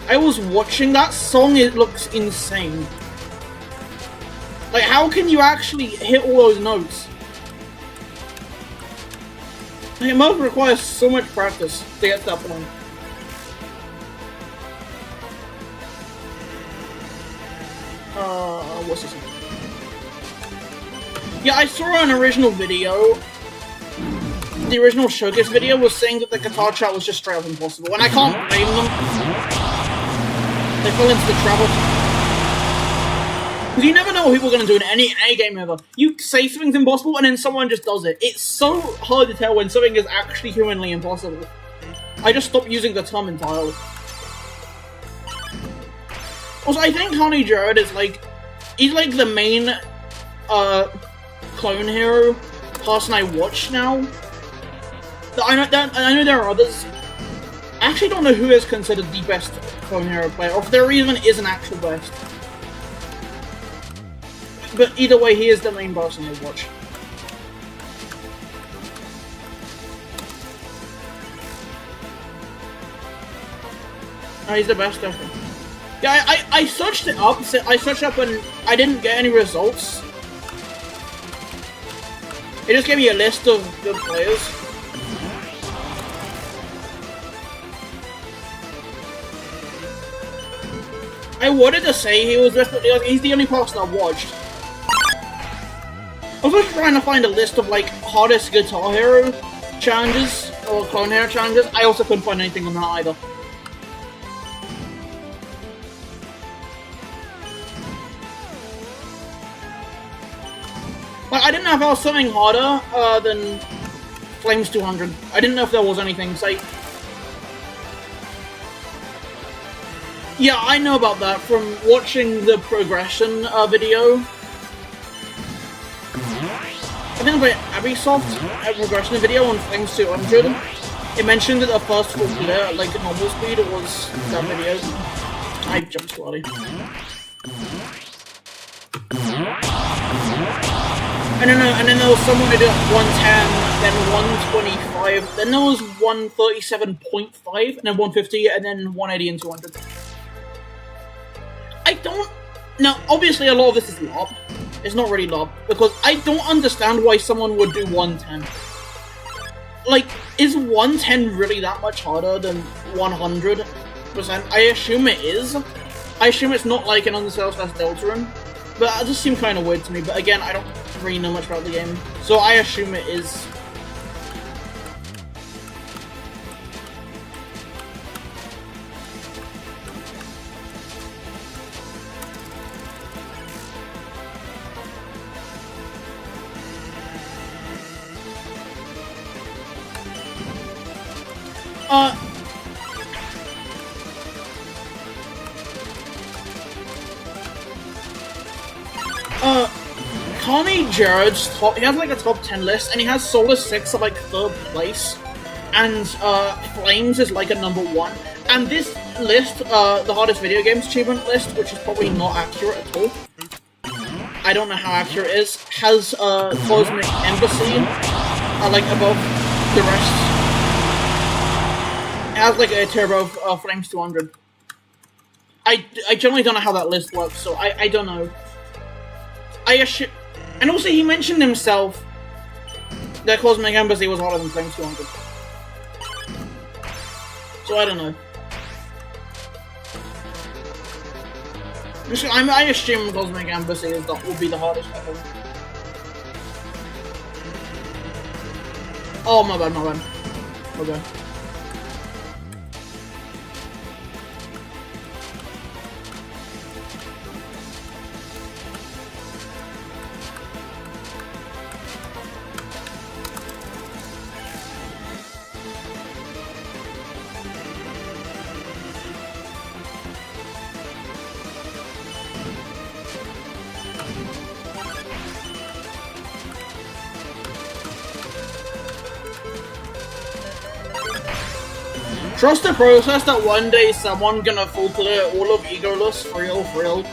I was watching that song, it looks insane. Like, how can you actually hit all those notes? It must require so much practice to get to that point. What's this name? Yeah, I saw an original video. The original showcase video was saying that the guitar chat was just straight up impossible, and I can't blame them. They fell into the trap. Because you never know what people are going to do in any game ever. You say something's impossible, and then someone just does it. It's so hard to tell when something is actually humanly impossible. I just stopped using the term entirely. Also, I think Honey Jared is he's like the main Clone Hero person I watch now. I know there are others. I actually don't know who is considered the best Clone Hero player, or if there even is an actual best. But either way, he is the main person I watch. Oh, he's the best, I think. Yeah, I searched it up. I searched up and I didn't get any results. It just gave me a list of good players. I wanted to say he was just, he's the only person I watched. I was just trying to find a list of hardest Guitar Hero challenges or Clone Hero challenges. I also couldn't find anything on that either. I didn't know if there was something harder than Flames 200. I didn't know if there was anything. Yeah, I know about that from watching the progression video. I think about Abisoft, a progression video on Flames 200. It mentioned that the first full clear at normal speed was that video. I jumped too early. And then there was someone who did 110, then 125, then there was 137.5, and then 150, and then 180 and 200. I don't... Now, obviously a lot of this is lob. It's not really lob, because I don't understand why someone would do 110. Like, is 110 really that much harder than 100%? I assume it is. I assume it's not like an Undercell/Deltarune. But that just seemed kind of weird to me. But again, I don't really know much about the game. So I assume it is. Connie Jared's top, he has like a top 10 list, and he has Solar 6 at like 3rd place, and Flames is like a number 1. And this list, the hardest video games achievement list, which is probably not accurate at all, I don't know how accurate it is, has Cosmic Embassy like above the rest. It has like a tier above Flames 200. I generally don't know how that list works, so I don't know. And also he mentioned himself that Cosmic Embassy was harder than Flames 200. So I don't know. I assume Cosmic Embassy will be the hardest level. Oh, my bad. Okay. Trust the process that one day someone gonna full clear all of Egoless for real.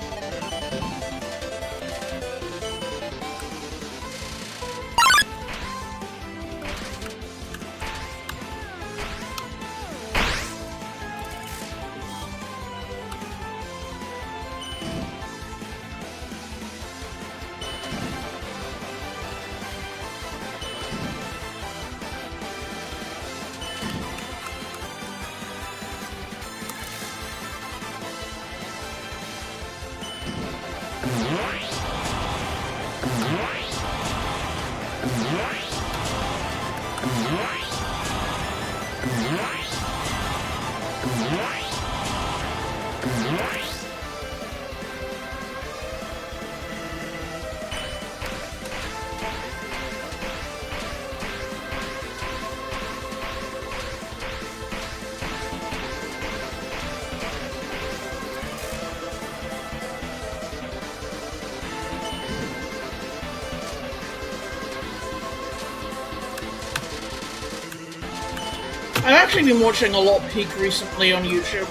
I've actually been watching a lot of Peak recently on YouTube.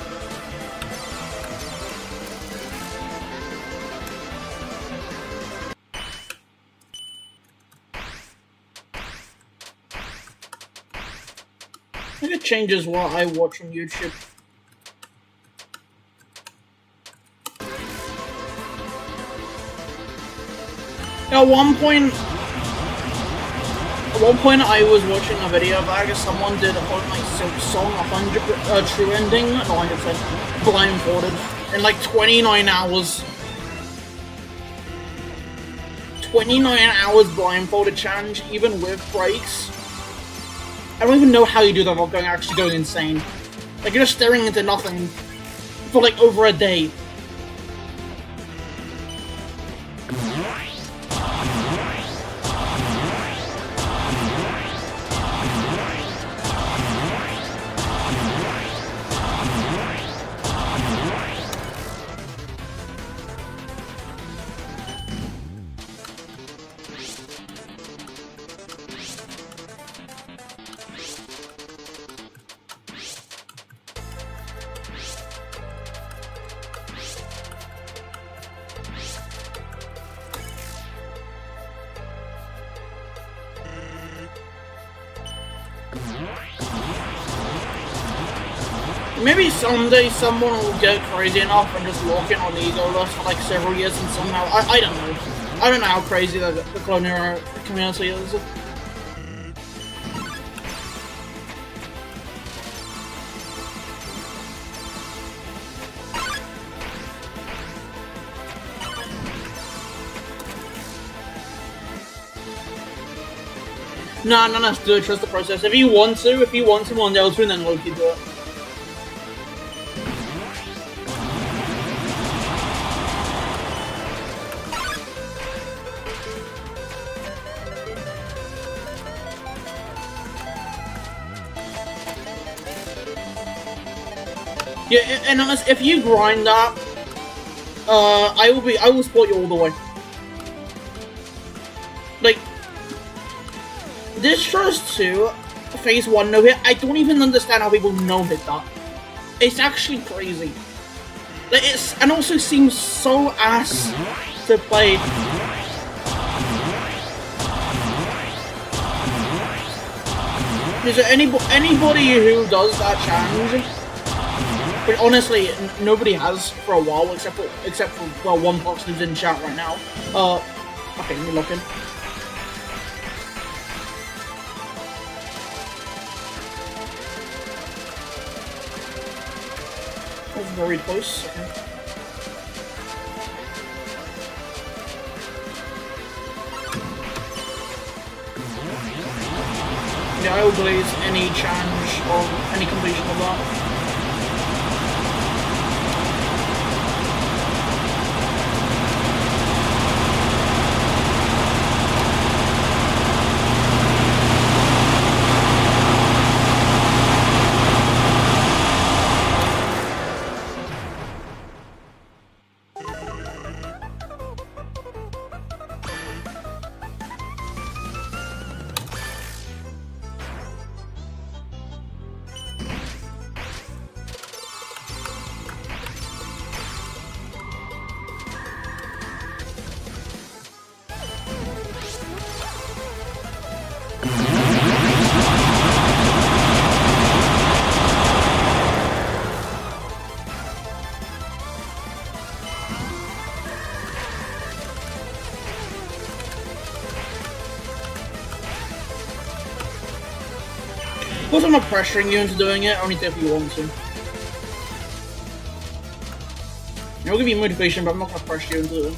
I think it changes what I watch on YouTube. At one point I was watching a video of, I guess someone did a whole like Silk Song 100 true ending, no 100% blindfolded in like 29 hours. 29 hours blindfolded challenge, even with breaks. I don't even know how you do that without actually going insane. Like you're just staring into nothing for like over a day. Maybe someday someone will get crazy enough and just lock in on the ego list for like several years and somehow I don't know. I don't know how crazy the Clone Hero community is. Nah, let's do it. Trust the process. If you want to on Delta, then Loki do it. Yeah, and honest, if you grind that, I will support you all the way. Like, this Trust 2, Phase 1 no hit, I don't even understand how people no hit that. It's actually crazy. Like, and also seems so ass to play. Is there anybody who does that challenge? But honestly, nobody has for a while, except for well, one person who's in chat right now. Okay, let me look in. That was very close. Okay. Yeah, I will blaze any challenge or any completion of that. Of course, I'm not pressuring you into doing it, only if you want to. I'll give you motivation, but I'm not gonna pressure you into it.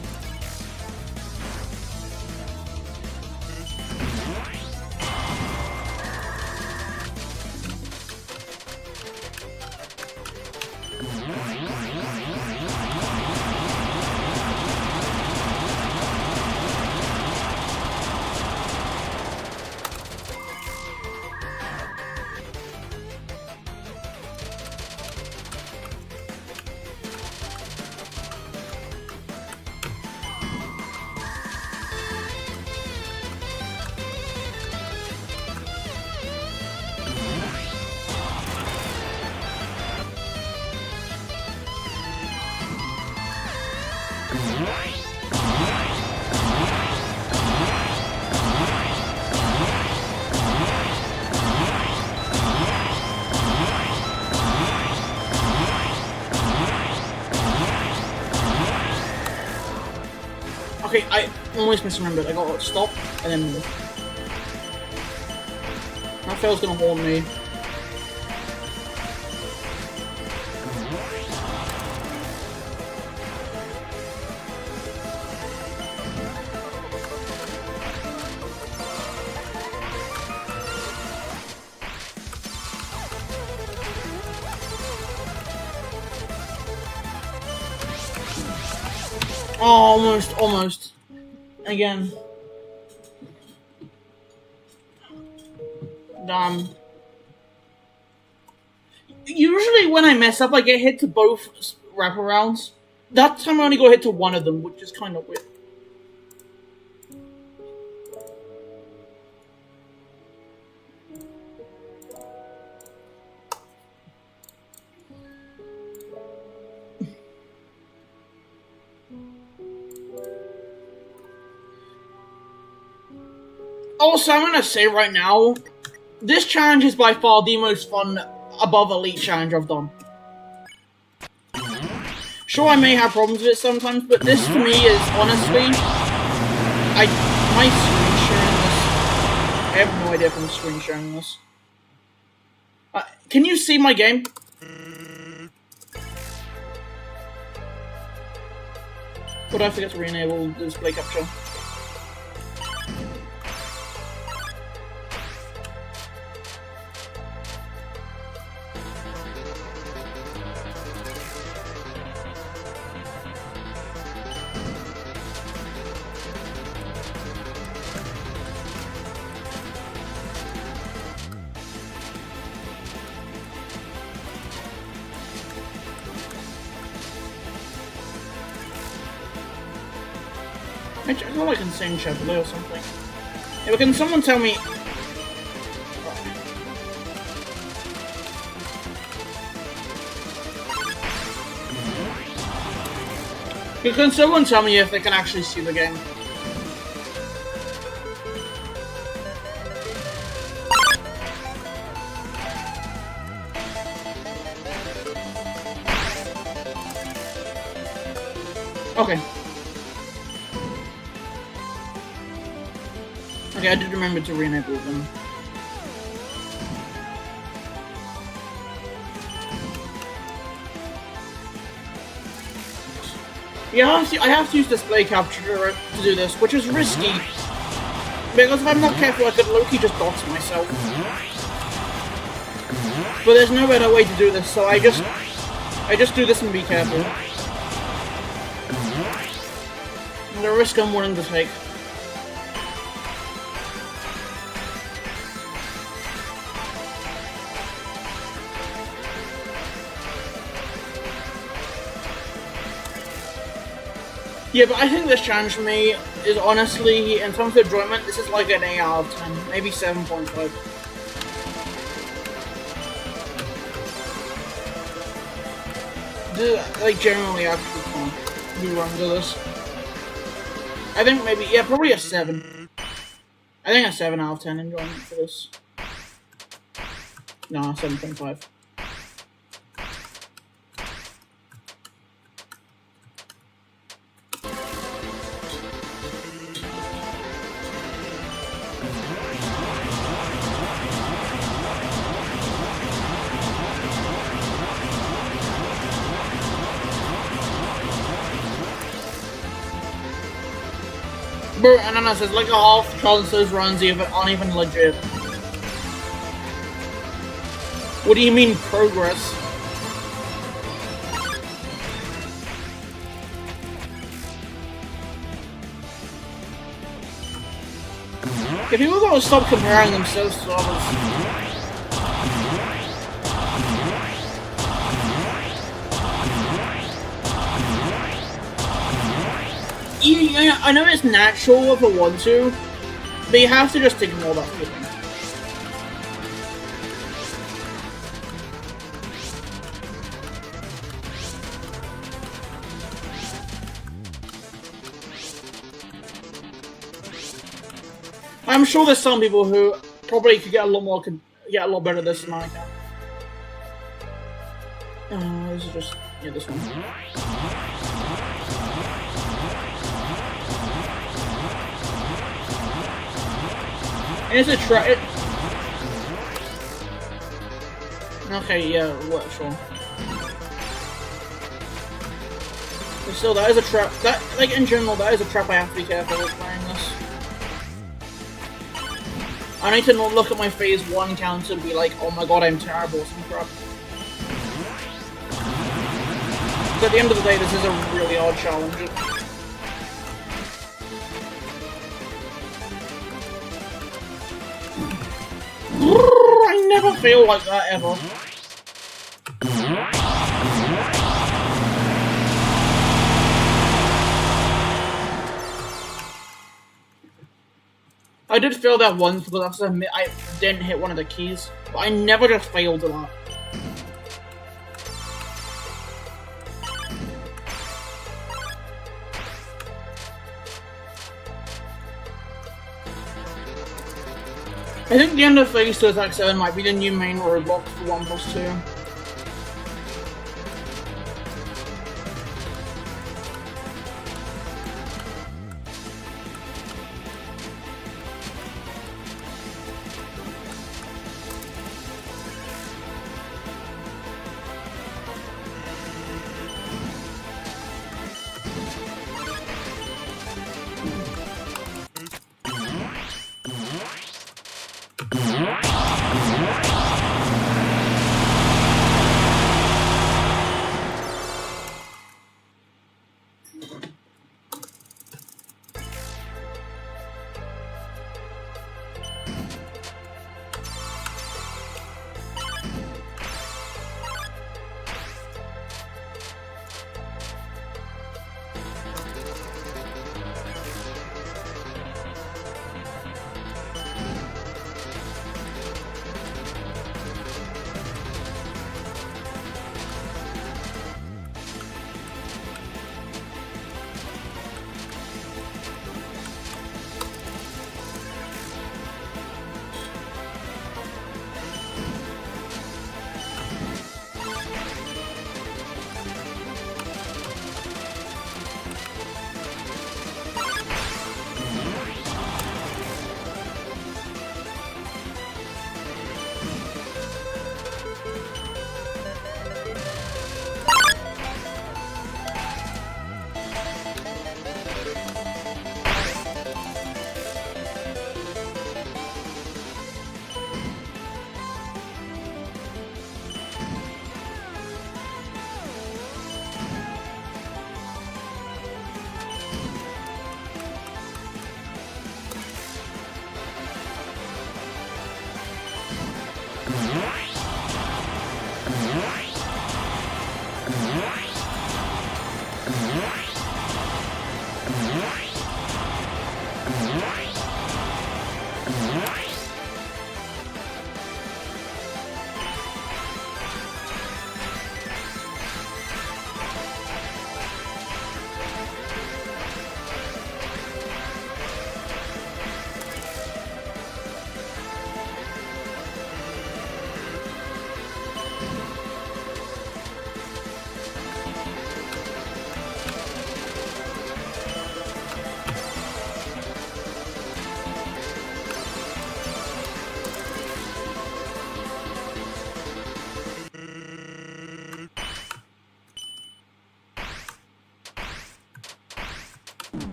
Okay, I almost misremembered. I got stop and then move. That fail's gonna hold me. Oh, almost. Again. Damn. Usually when I mess up, I get hit to both wraparounds. That time I only got hit to one of them, which is kind of weird. Also, I'm gonna say right now, this challenge is by far the most fun above Elite challenge I've done. Sure, I may have problems with it sometimes, but this to me is honestly, my screen sharing this. I have no idea if I'm screen sharing this. Can you see my game? Would I forget to re-enable display capture? I feel like I can sing Chevrolet or something. Yeah, but can someone tell me... Can someone tell me if they can actually see the game? Okay. Okay, I did remember to re-enable them. Yeah, I have to use display capture to do this, which is risky. Because if I'm not careful, I could low-key just dox myself. But there's no better way to do this, so I just do this and be careful. And the risk I'm willing to take. Yeah, but I think this challenge for me is honestly, in terms of enjoyment, this is like an 8 out of 10, maybe 7.5. Like, generally actually fun to run to this. I think maybe, yeah, probably a 7. I think a 7 out of 10 enjoyment for this. No, 7.5. Bro, and then it says like a half chance those runs aren't even legit. What do you mean progress? If people gotta stop comparing themselves to others. I know it's natural if I want to, but you have to just ignore that feeling. I'm sure there's some people who probably could get a lot better at this than I can. This is just this one. And it's a trap. Okay, yeah, what? Sure. But still, that is a trap. That, like, in general, that is a trap I have to be careful with playing this. I need to not look at my phase 1 counter and be like, oh my god, I'm terrible, some crap. But at the end of the day, this is a really hard challenge. I never feel like that ever. I did fail that once because I didn't hit one of the keys, but I never just failed a lot. I think the end of Phase 2 Attack 7 might be the new main roadblock for 1+2.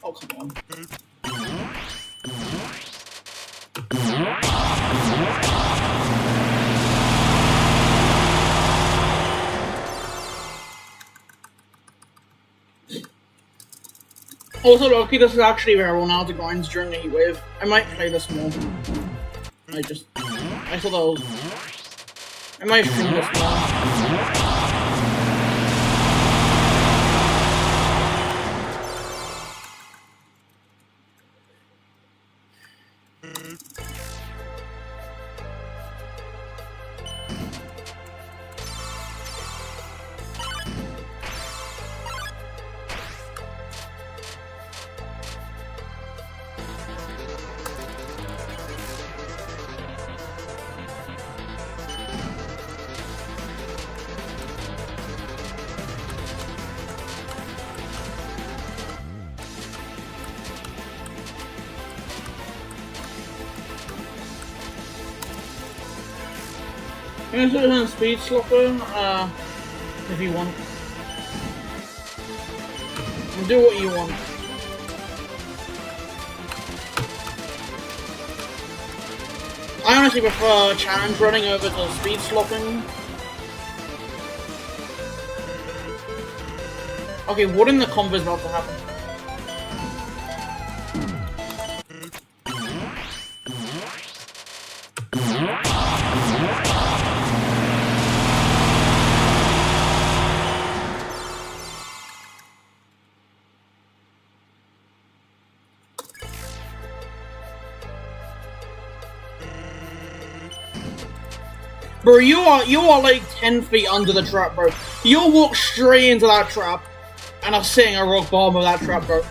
Oh, come on. Also, Loki, this is actually available now to grinds during the heatwave. I might play this more. I thought that was... I might stream this more. I'm gonna put it on speed slopper, if you want. Do what you want. I honestly prefer challenge running over to speed slopping. Okay, what in the combo is about to happen? Bro, you are like 10 feet under the trap, bro. You'll walk straight into that trap, and I'm sitting at rock bottom of that trap, bro.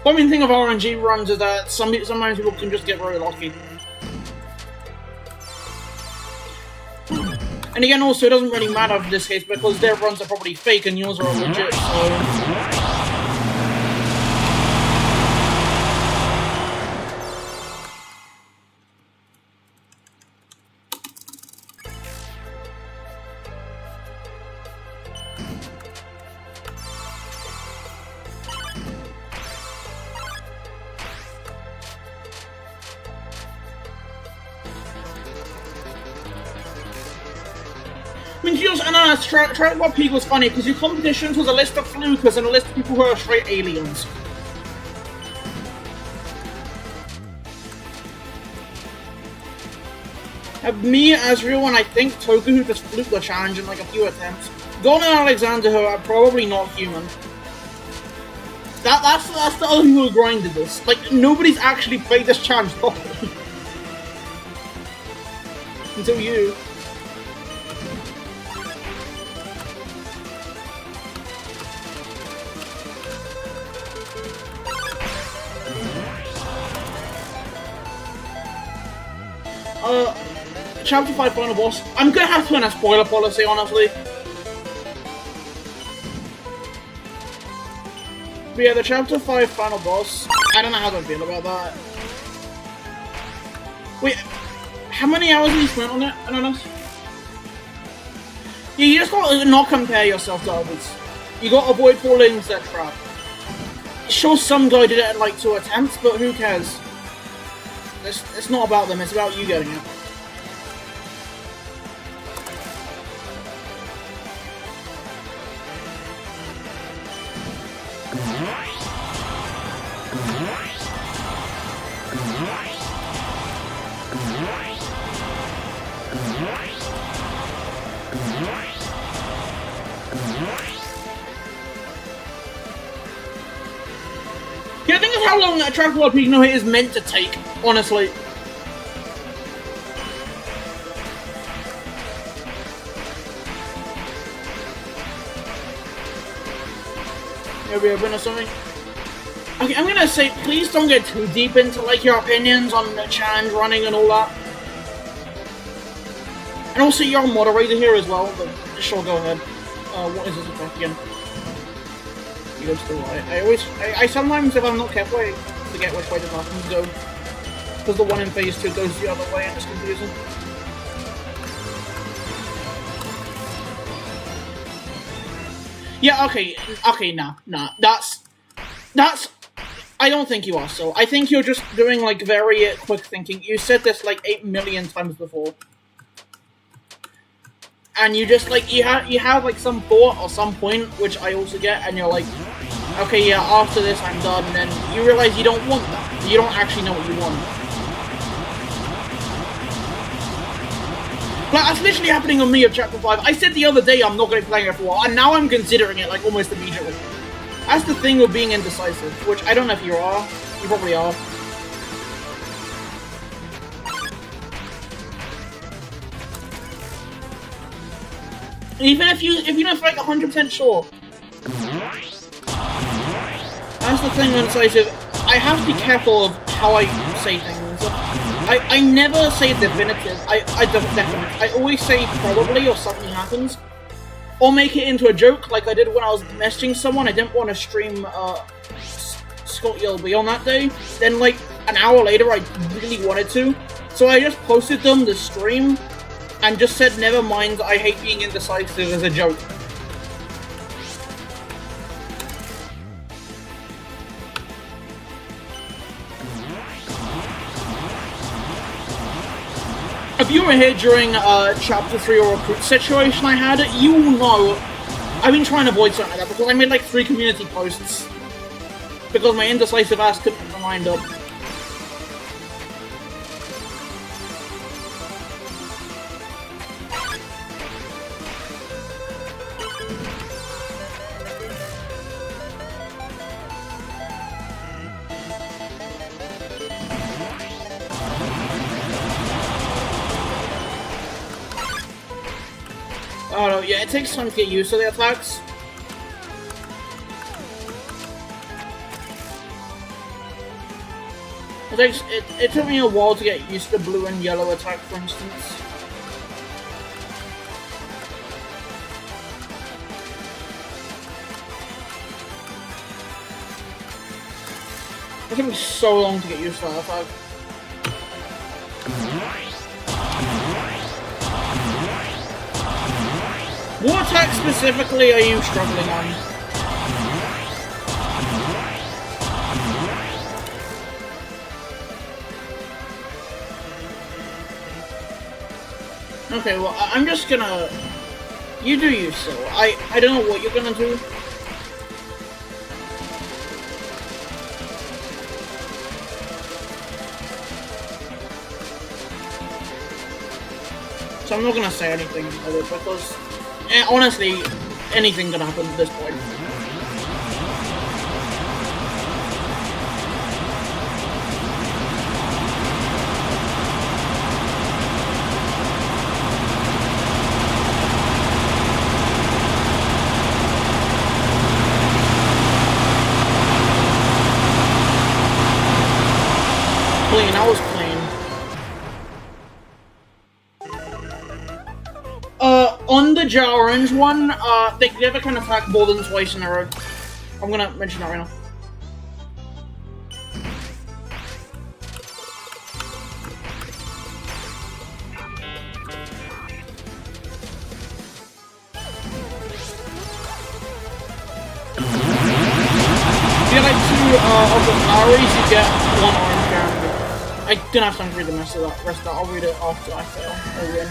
The main thing of RNG runs is that sometimes people can just get very lucky. And again, also, it doesn't really matter in this case because their runs are probably fake and yours are legit, so... I mean, just, try what Peak was funny, because your competitions was a list of flukers and a list of people who are straight aliens. Me, Azrael, and I think Toku, who just fluked the challenge in like a few attempts. Golden and Alexander, who are probably not human. That's the other people who grinded this. Like, nobody's actually played this challenge properly. Until you. Chapter 5 final boss. I'm gonna have to run a spoiler policy, honestly. But yeah, the Chapter 5 final boss. I don't know how to feel about that. Wait, how many hours have you spent on it? I don't know. Yeah, you just gotta not compare yourself to others. You gotta avoid falling into that trap. Sure, some guy did it in like 2 attempts, but who cares? It's not about them, it's about you getting it. Yeah, I think it's how long that track world peak no hit is meant to take, honestly. Maybe a win or something. Okay, I'm gonna say, please don't get too deep into like your opinions on the challenge running and all that. And also, you're a moderator here as well, but sure, go ahead. What is this attack again? You go to the right. I sometimes, if I'm not careful, I forget which way the buttons go. Because the one in phase 2 goes the other way and it's confusing. Yeah, okay, nah. That's... I don't think you are, so. I think you're just doing, like, very quick thinking. You said this, like, 8 million times before. And you just, like, you have, like, some thought or some point, which I also get, and you're like, okay, yeah, after this I'm done, and then you realize you don't want that. You don't actually know what you want. Like, that's literally happening on me of Chapter 5. I said the other day I'm not going to be playing it for a while, and now I'm considering it, like, almost immediately. That's the thing with being indecisive, which I don't know if you are. You probably are. Even if you're not like 100% sure. That's the thing with indecisive. I have to be careful of how I say things. I never say definitive. I don't definite. I always say probably or something happens. Or make it into a joke, like I did when I was messaging someone. I didn't want to stream Scott ELB on that day. Then, like, an hour later, I really wanted to. So I just posted them the stream and just said, never mind, I hate being indecisive as a joke. If you were here during Chapter 3 or recruit situation I had, you will know I've been trying to avoid something like that because I made like 3 community posts because my indecisive ass couldn't get my mind up. Oh no, yeah, it takes time to get used to the attacks. It took me a while to get used to the blue and yellow attack, for instance. It took me so long to get used to that attack. What attack specifically are you struggling on? Okay, well, I'm just gonna... You do you, so. I don't know what you're gonna do. So I'm not gonna say anything about it, because... honestly, anything can happen at this point. Clean, I was clean. On the Jar Orange one, they never can attack more than twice in a row. I'm gonna mention that right now. If you get like 2 of the flowers, you get 1 orange character. I don't have time to read the rest of that. I'll read it after I fail or win.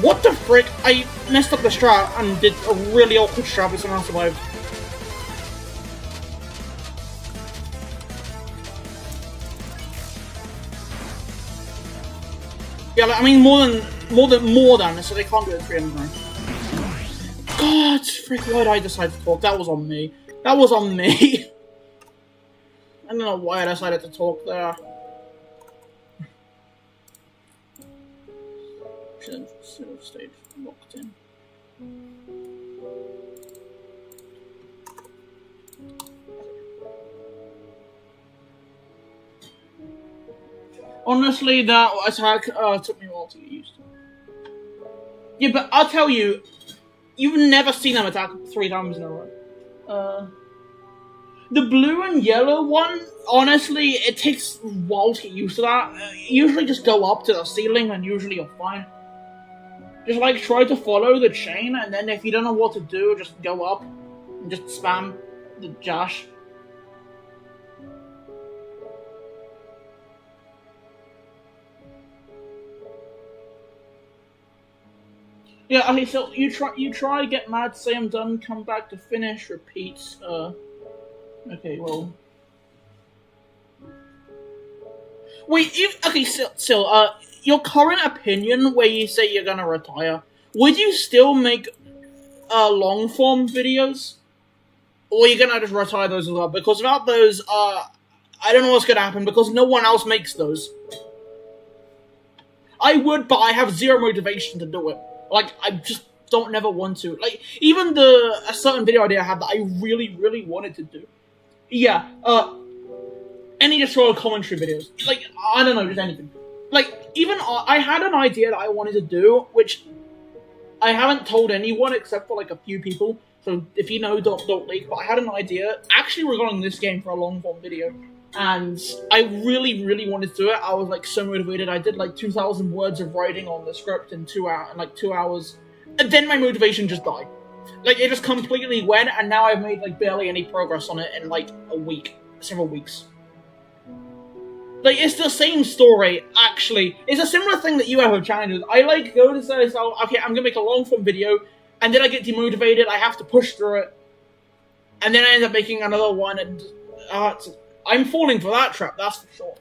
What the frick? I messed up the strat and did a really awkward strat, but somehow survived. Yeah, like, I mean more than, so they can't do it 309. God, frick, why did I decide to talk? That was on me. That was on me. I don't know why I decided to talk there. Should have stayed locked in. Honestly, that attack took me a while to get used to. Yeah, but I'll tell you, you've never seen them attack 3 times in a row. The blue and yellow one, honestly, it takes a while to get used to that. Usually just go up to the ceiling and usually you're fine. Just like try to follow the chain, and then if you don't know what to do, just go up and just spam the dash. Yeah, okay, so you try, get mad, say I'm done, come back to finish, repeat, okay, well... Wait, okay, Sil, your current opinion where you say you're gonna retire, would you still make, long-form videos? Or are you gonna just retire those as well? Because without those, I don't know what's gonna happen, because no one else makes those. I would, but I have zero motivation to do it. Like, I just don't never want to. Like, even a certain video idea I had that I really, really wanted to do. Yeah, any destroyer commentary videos. Like, I don't know, just anything. Like, even, I had an idea that I wanted to do, which I haven't told anyone except for, like, a few people. So, if you know, don't leak. But I had an idea, actually regarding this game for a long-form video. And I really, really wanted to do it. I was, like, so motivated. I did, like, 2,000 words of writing on the script in 2 hours. And then my motivation just died. Like, it just completely went, and now I've made, like, barely any progress on it in, like, a week. Several weeks. Like, it's the same story, actually. It's a similar thing that you have with challenges. I, like, go to say, okay, I'm gonna make a long-form video, and then I get demotivated, I have to push through it. And then I end up making another one, and... I'm falling for that trap, that's for sure.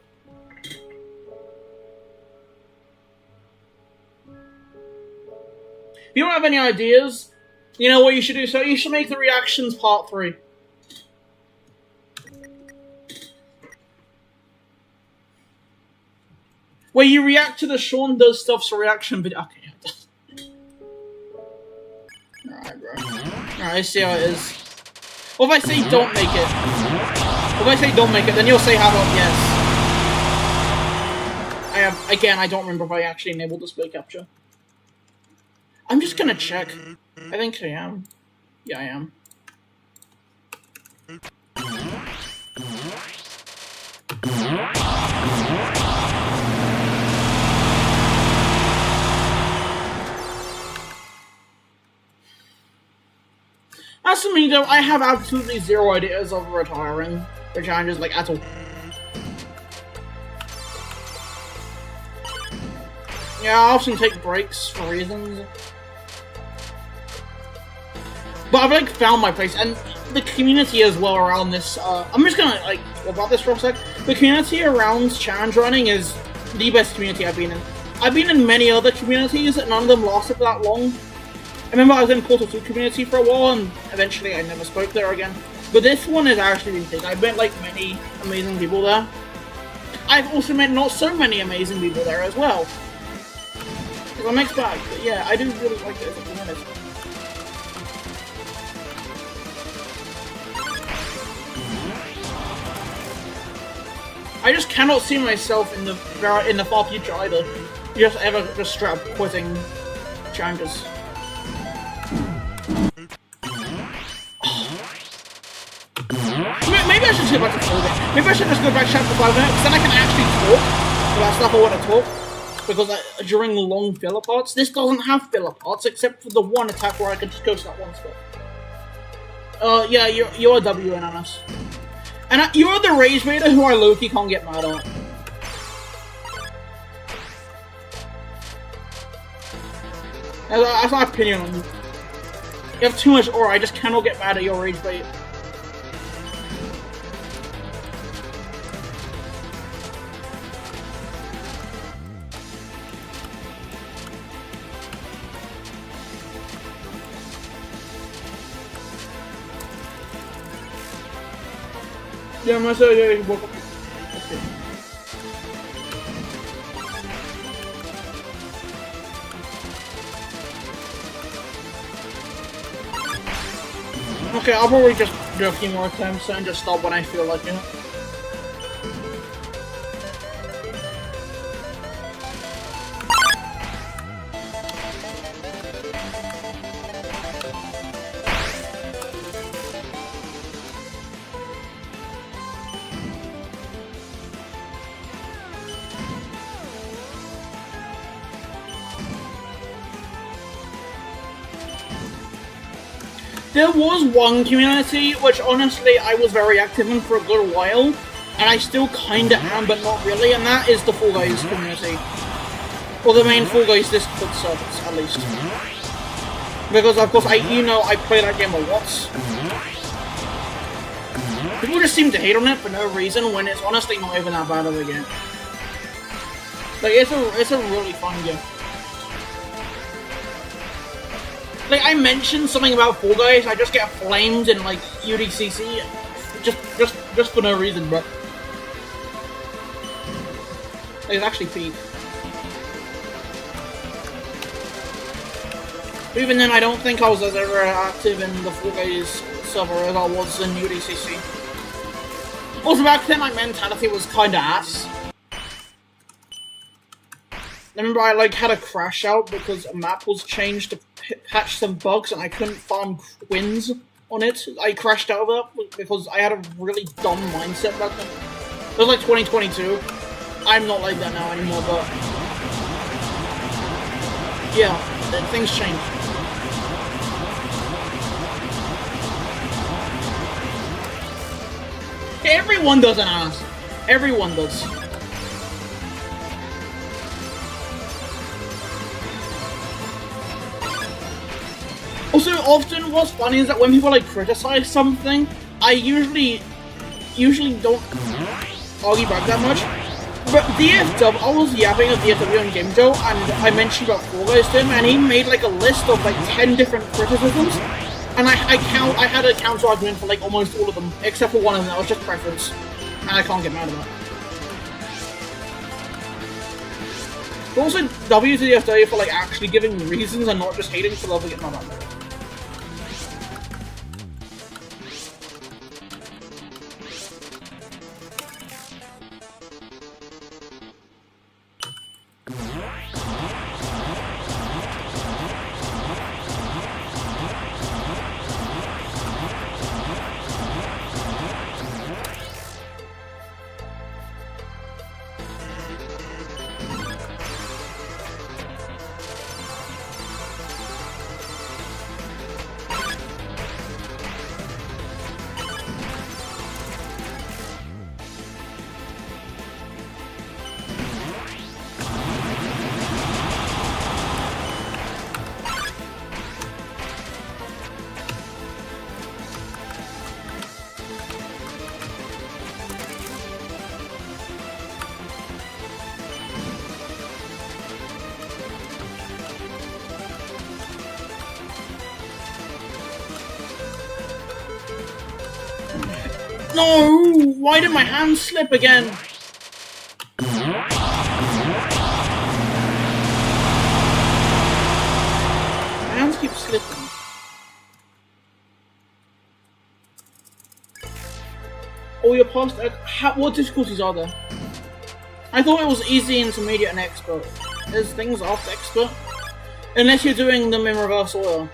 If you don't have any ideas, you know what you should do? So you should make the reactions part 3. Where you react to the Sean Does Stuff's reaction video. Okay. Alright, bro. Alright, I see how it is. What if I say don't make it? If I say don't make it, then you'll say how about yes. Again, I don't remember if I actually enabled display capture. I'm just gonna check. I think I am. Yeah, I am. As for me, though, I have absolutely zero ideas of retiring the challenges, like, at all. Yeah, I often take breaks for reasons. But I've, like, found my place, and the community as well around this, I'm just gonna, like, about this for a sec. The community around challenge running is the best community I've been in. I've been in many other communities, and none of them lasted that long. I remember I was in Portal 2 community for a while, and eventually I never spoke there again. But this one is actually big. I've met, like, many amazing people there. I've also met not so many amazing people there as well. It's a mixed bag, but yeah, I do really like it as a community. I just cannot see myself in the far future either. Just straight up quitting challenges. Maybe I should go back to 4 bit. Maybe I should just go back chapter 5 minutes, then I can actually talk about stuff I want to talk. Because during the long filler parts, this doesn't have filler parts except for the one attack where I can just go to that one spot. Yeah, you're a WNNS. And you're the Rage Vader who I low-key can't get mad at. That's my opinion on you. You have too much aura, I just cannot get mad at your Rage Vader. Yeah, yeah, welcome. Okay. Okay, I'll probably just do a few more attempts and just stop when I feel like it. There was one community which honestly I was very active in for a good while, and I still kinda am, but not really, and that is the Fall Guys community. Or the main Fall Guys Discord servers, at least. Because of course, I play that game a lot. People just seem to hate on it for no reason when it's honestly not even that bad of a game. Like, it's a really fun game. Like, I mentioned something about Fall Guys, I just get flamed in, like, UDCC. Just for no reason, but... Like, it's actually peak. Even then, I don't think I was as ever active in the Fall Guys server as I was in UDCC. Also, back then, my mentality was kinda ass. I remember I, like, had a crash out because a map was changed to patch some bugs and I couldn't farm twins on it. I crashed out of that because I had a really dumb mindset back then. It was like 2022. I'm not like that now anymore, but... yeah, things change. Everyone does an ass. Everyone does. Also, often what's funny is that when people like criticize something, I usually don't argue back that much. But DFW, I was yapping at DFW on Game Joe, and I mentioned about Fall Guys to him, and he made like a list of like 10 different criticisms, and I had a counter argument for like almost all of them, except for one of them that was just preference, and I can't get mad at that. But also, W to DFW for like actually giving reasons and not just hating for loving it, not that much. No! Why did my hand slip again? My hands keep slipping. Oh, you're past... what difficulties are there? I thought it was easy, intermediate, and expert. There's things after expert. Unless you're doing them in reverse order.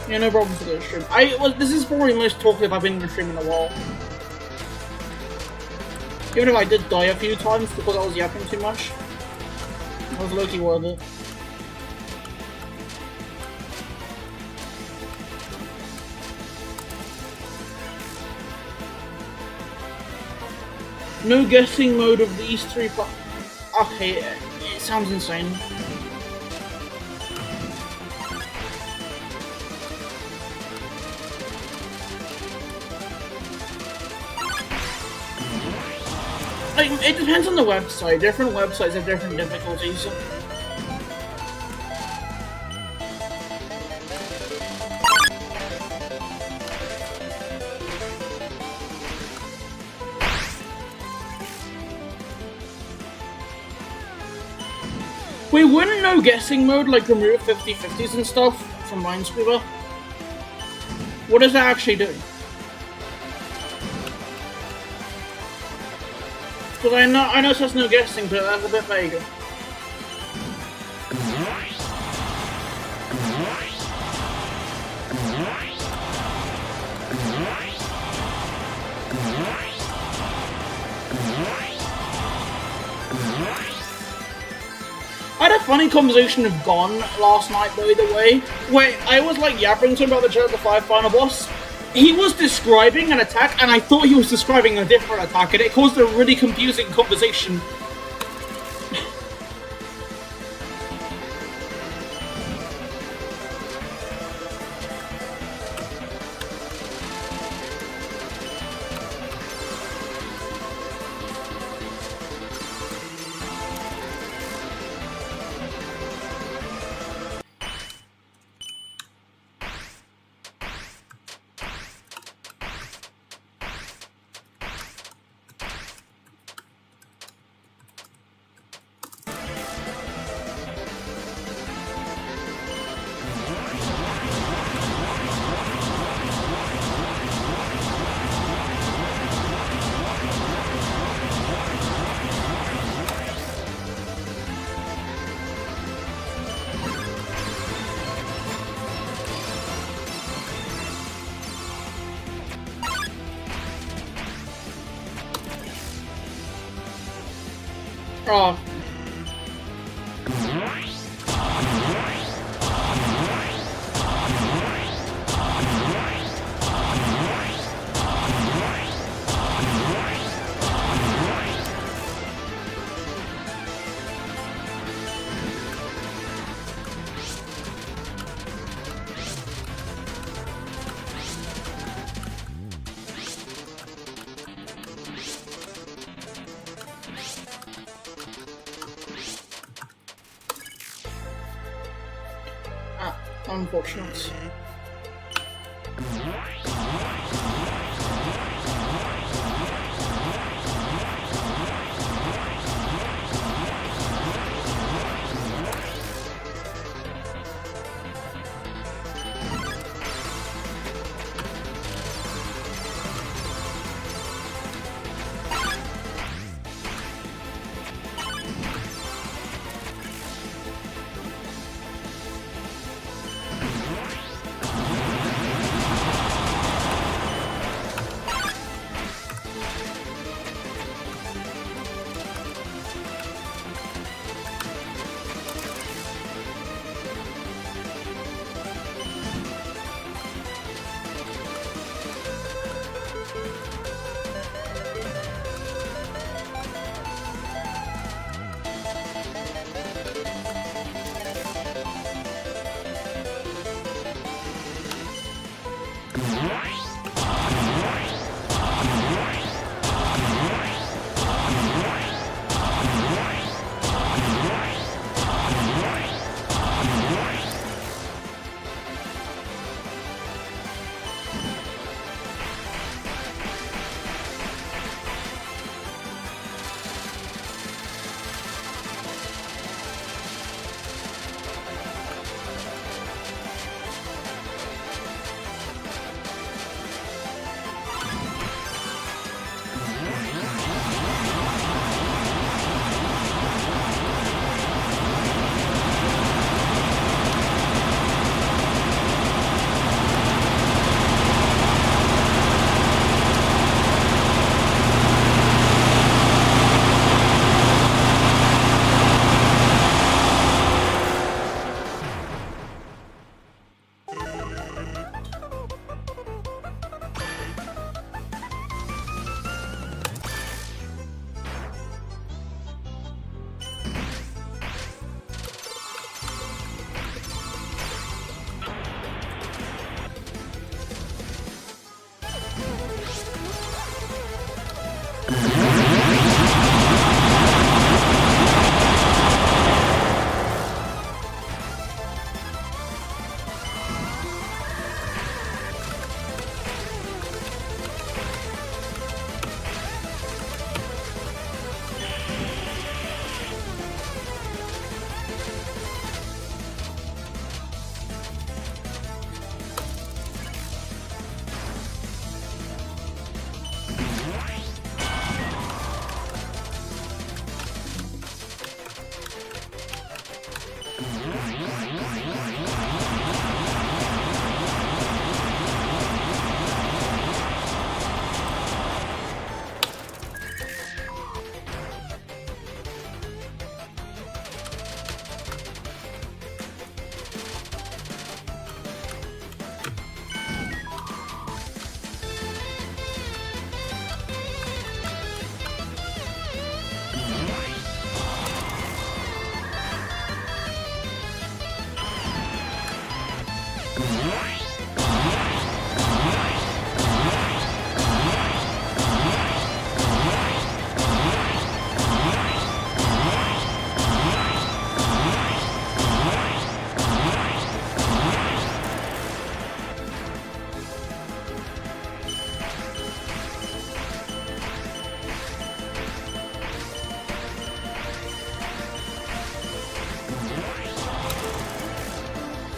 Yeah, no problem for this stream. This is probably the most talkative I've been in the stream in a while. Even if I did die a few times because I was yapping too much. It was low-key worth it. No guessing mode of these three okay, it sounds insane. Like, it depends on the website. Different websites have different difficulties. We wouldn't know guessing mode, like remove 50/50s and stuff from Minesweeper. What does that actually do? Because I know it says no guessing, but that's a bit vague. I had a funny conversation with Gon last night, by the way, where I was like yapping to him about the Chapter 5 final boss. He was describing an attack, and I thought he was describing a different attack, and it caused a really confusing conversation. Oh. Unfortunate.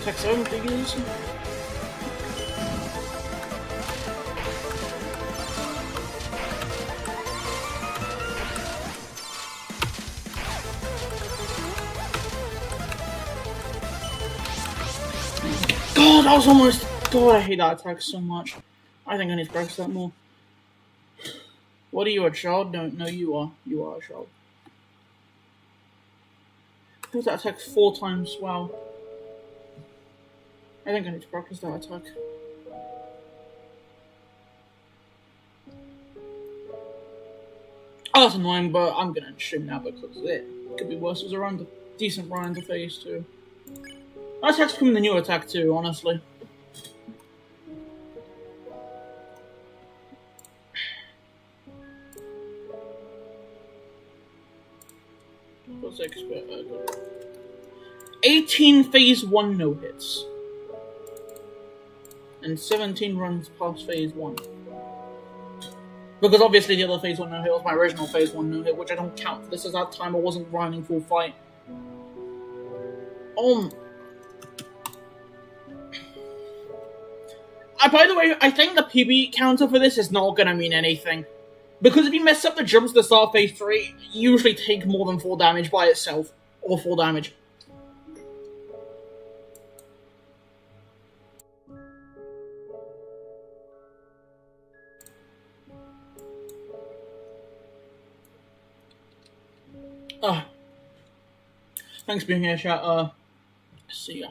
Attack 7, please. God, that was almost... God, I hate that attack so much. I think I need to practice that more. What are you, a child? No, you are. You are a child. That attack 4 times, wow. I think I need to practice that attack. Oh, that's annoying, but I'm gonna stream now because it could be worse. It was around a decent run to phase 2. That attack's becoming the new attack too, honestly. What's expert? 18 phase 1 no hits. And 17 runs past phase 1. Because obviously the other phase 1 no hit was my original phase 1 no hit, which I don't count for this as that time I wasn't grinding full fight. By the way, I think the PB counter for this is not gonna mean anything. Because if you mess up the jumps to the start of phase 3, you usually take more than 4 damage by itself. Or 4 damage. Thanks for being here, chat. See ya.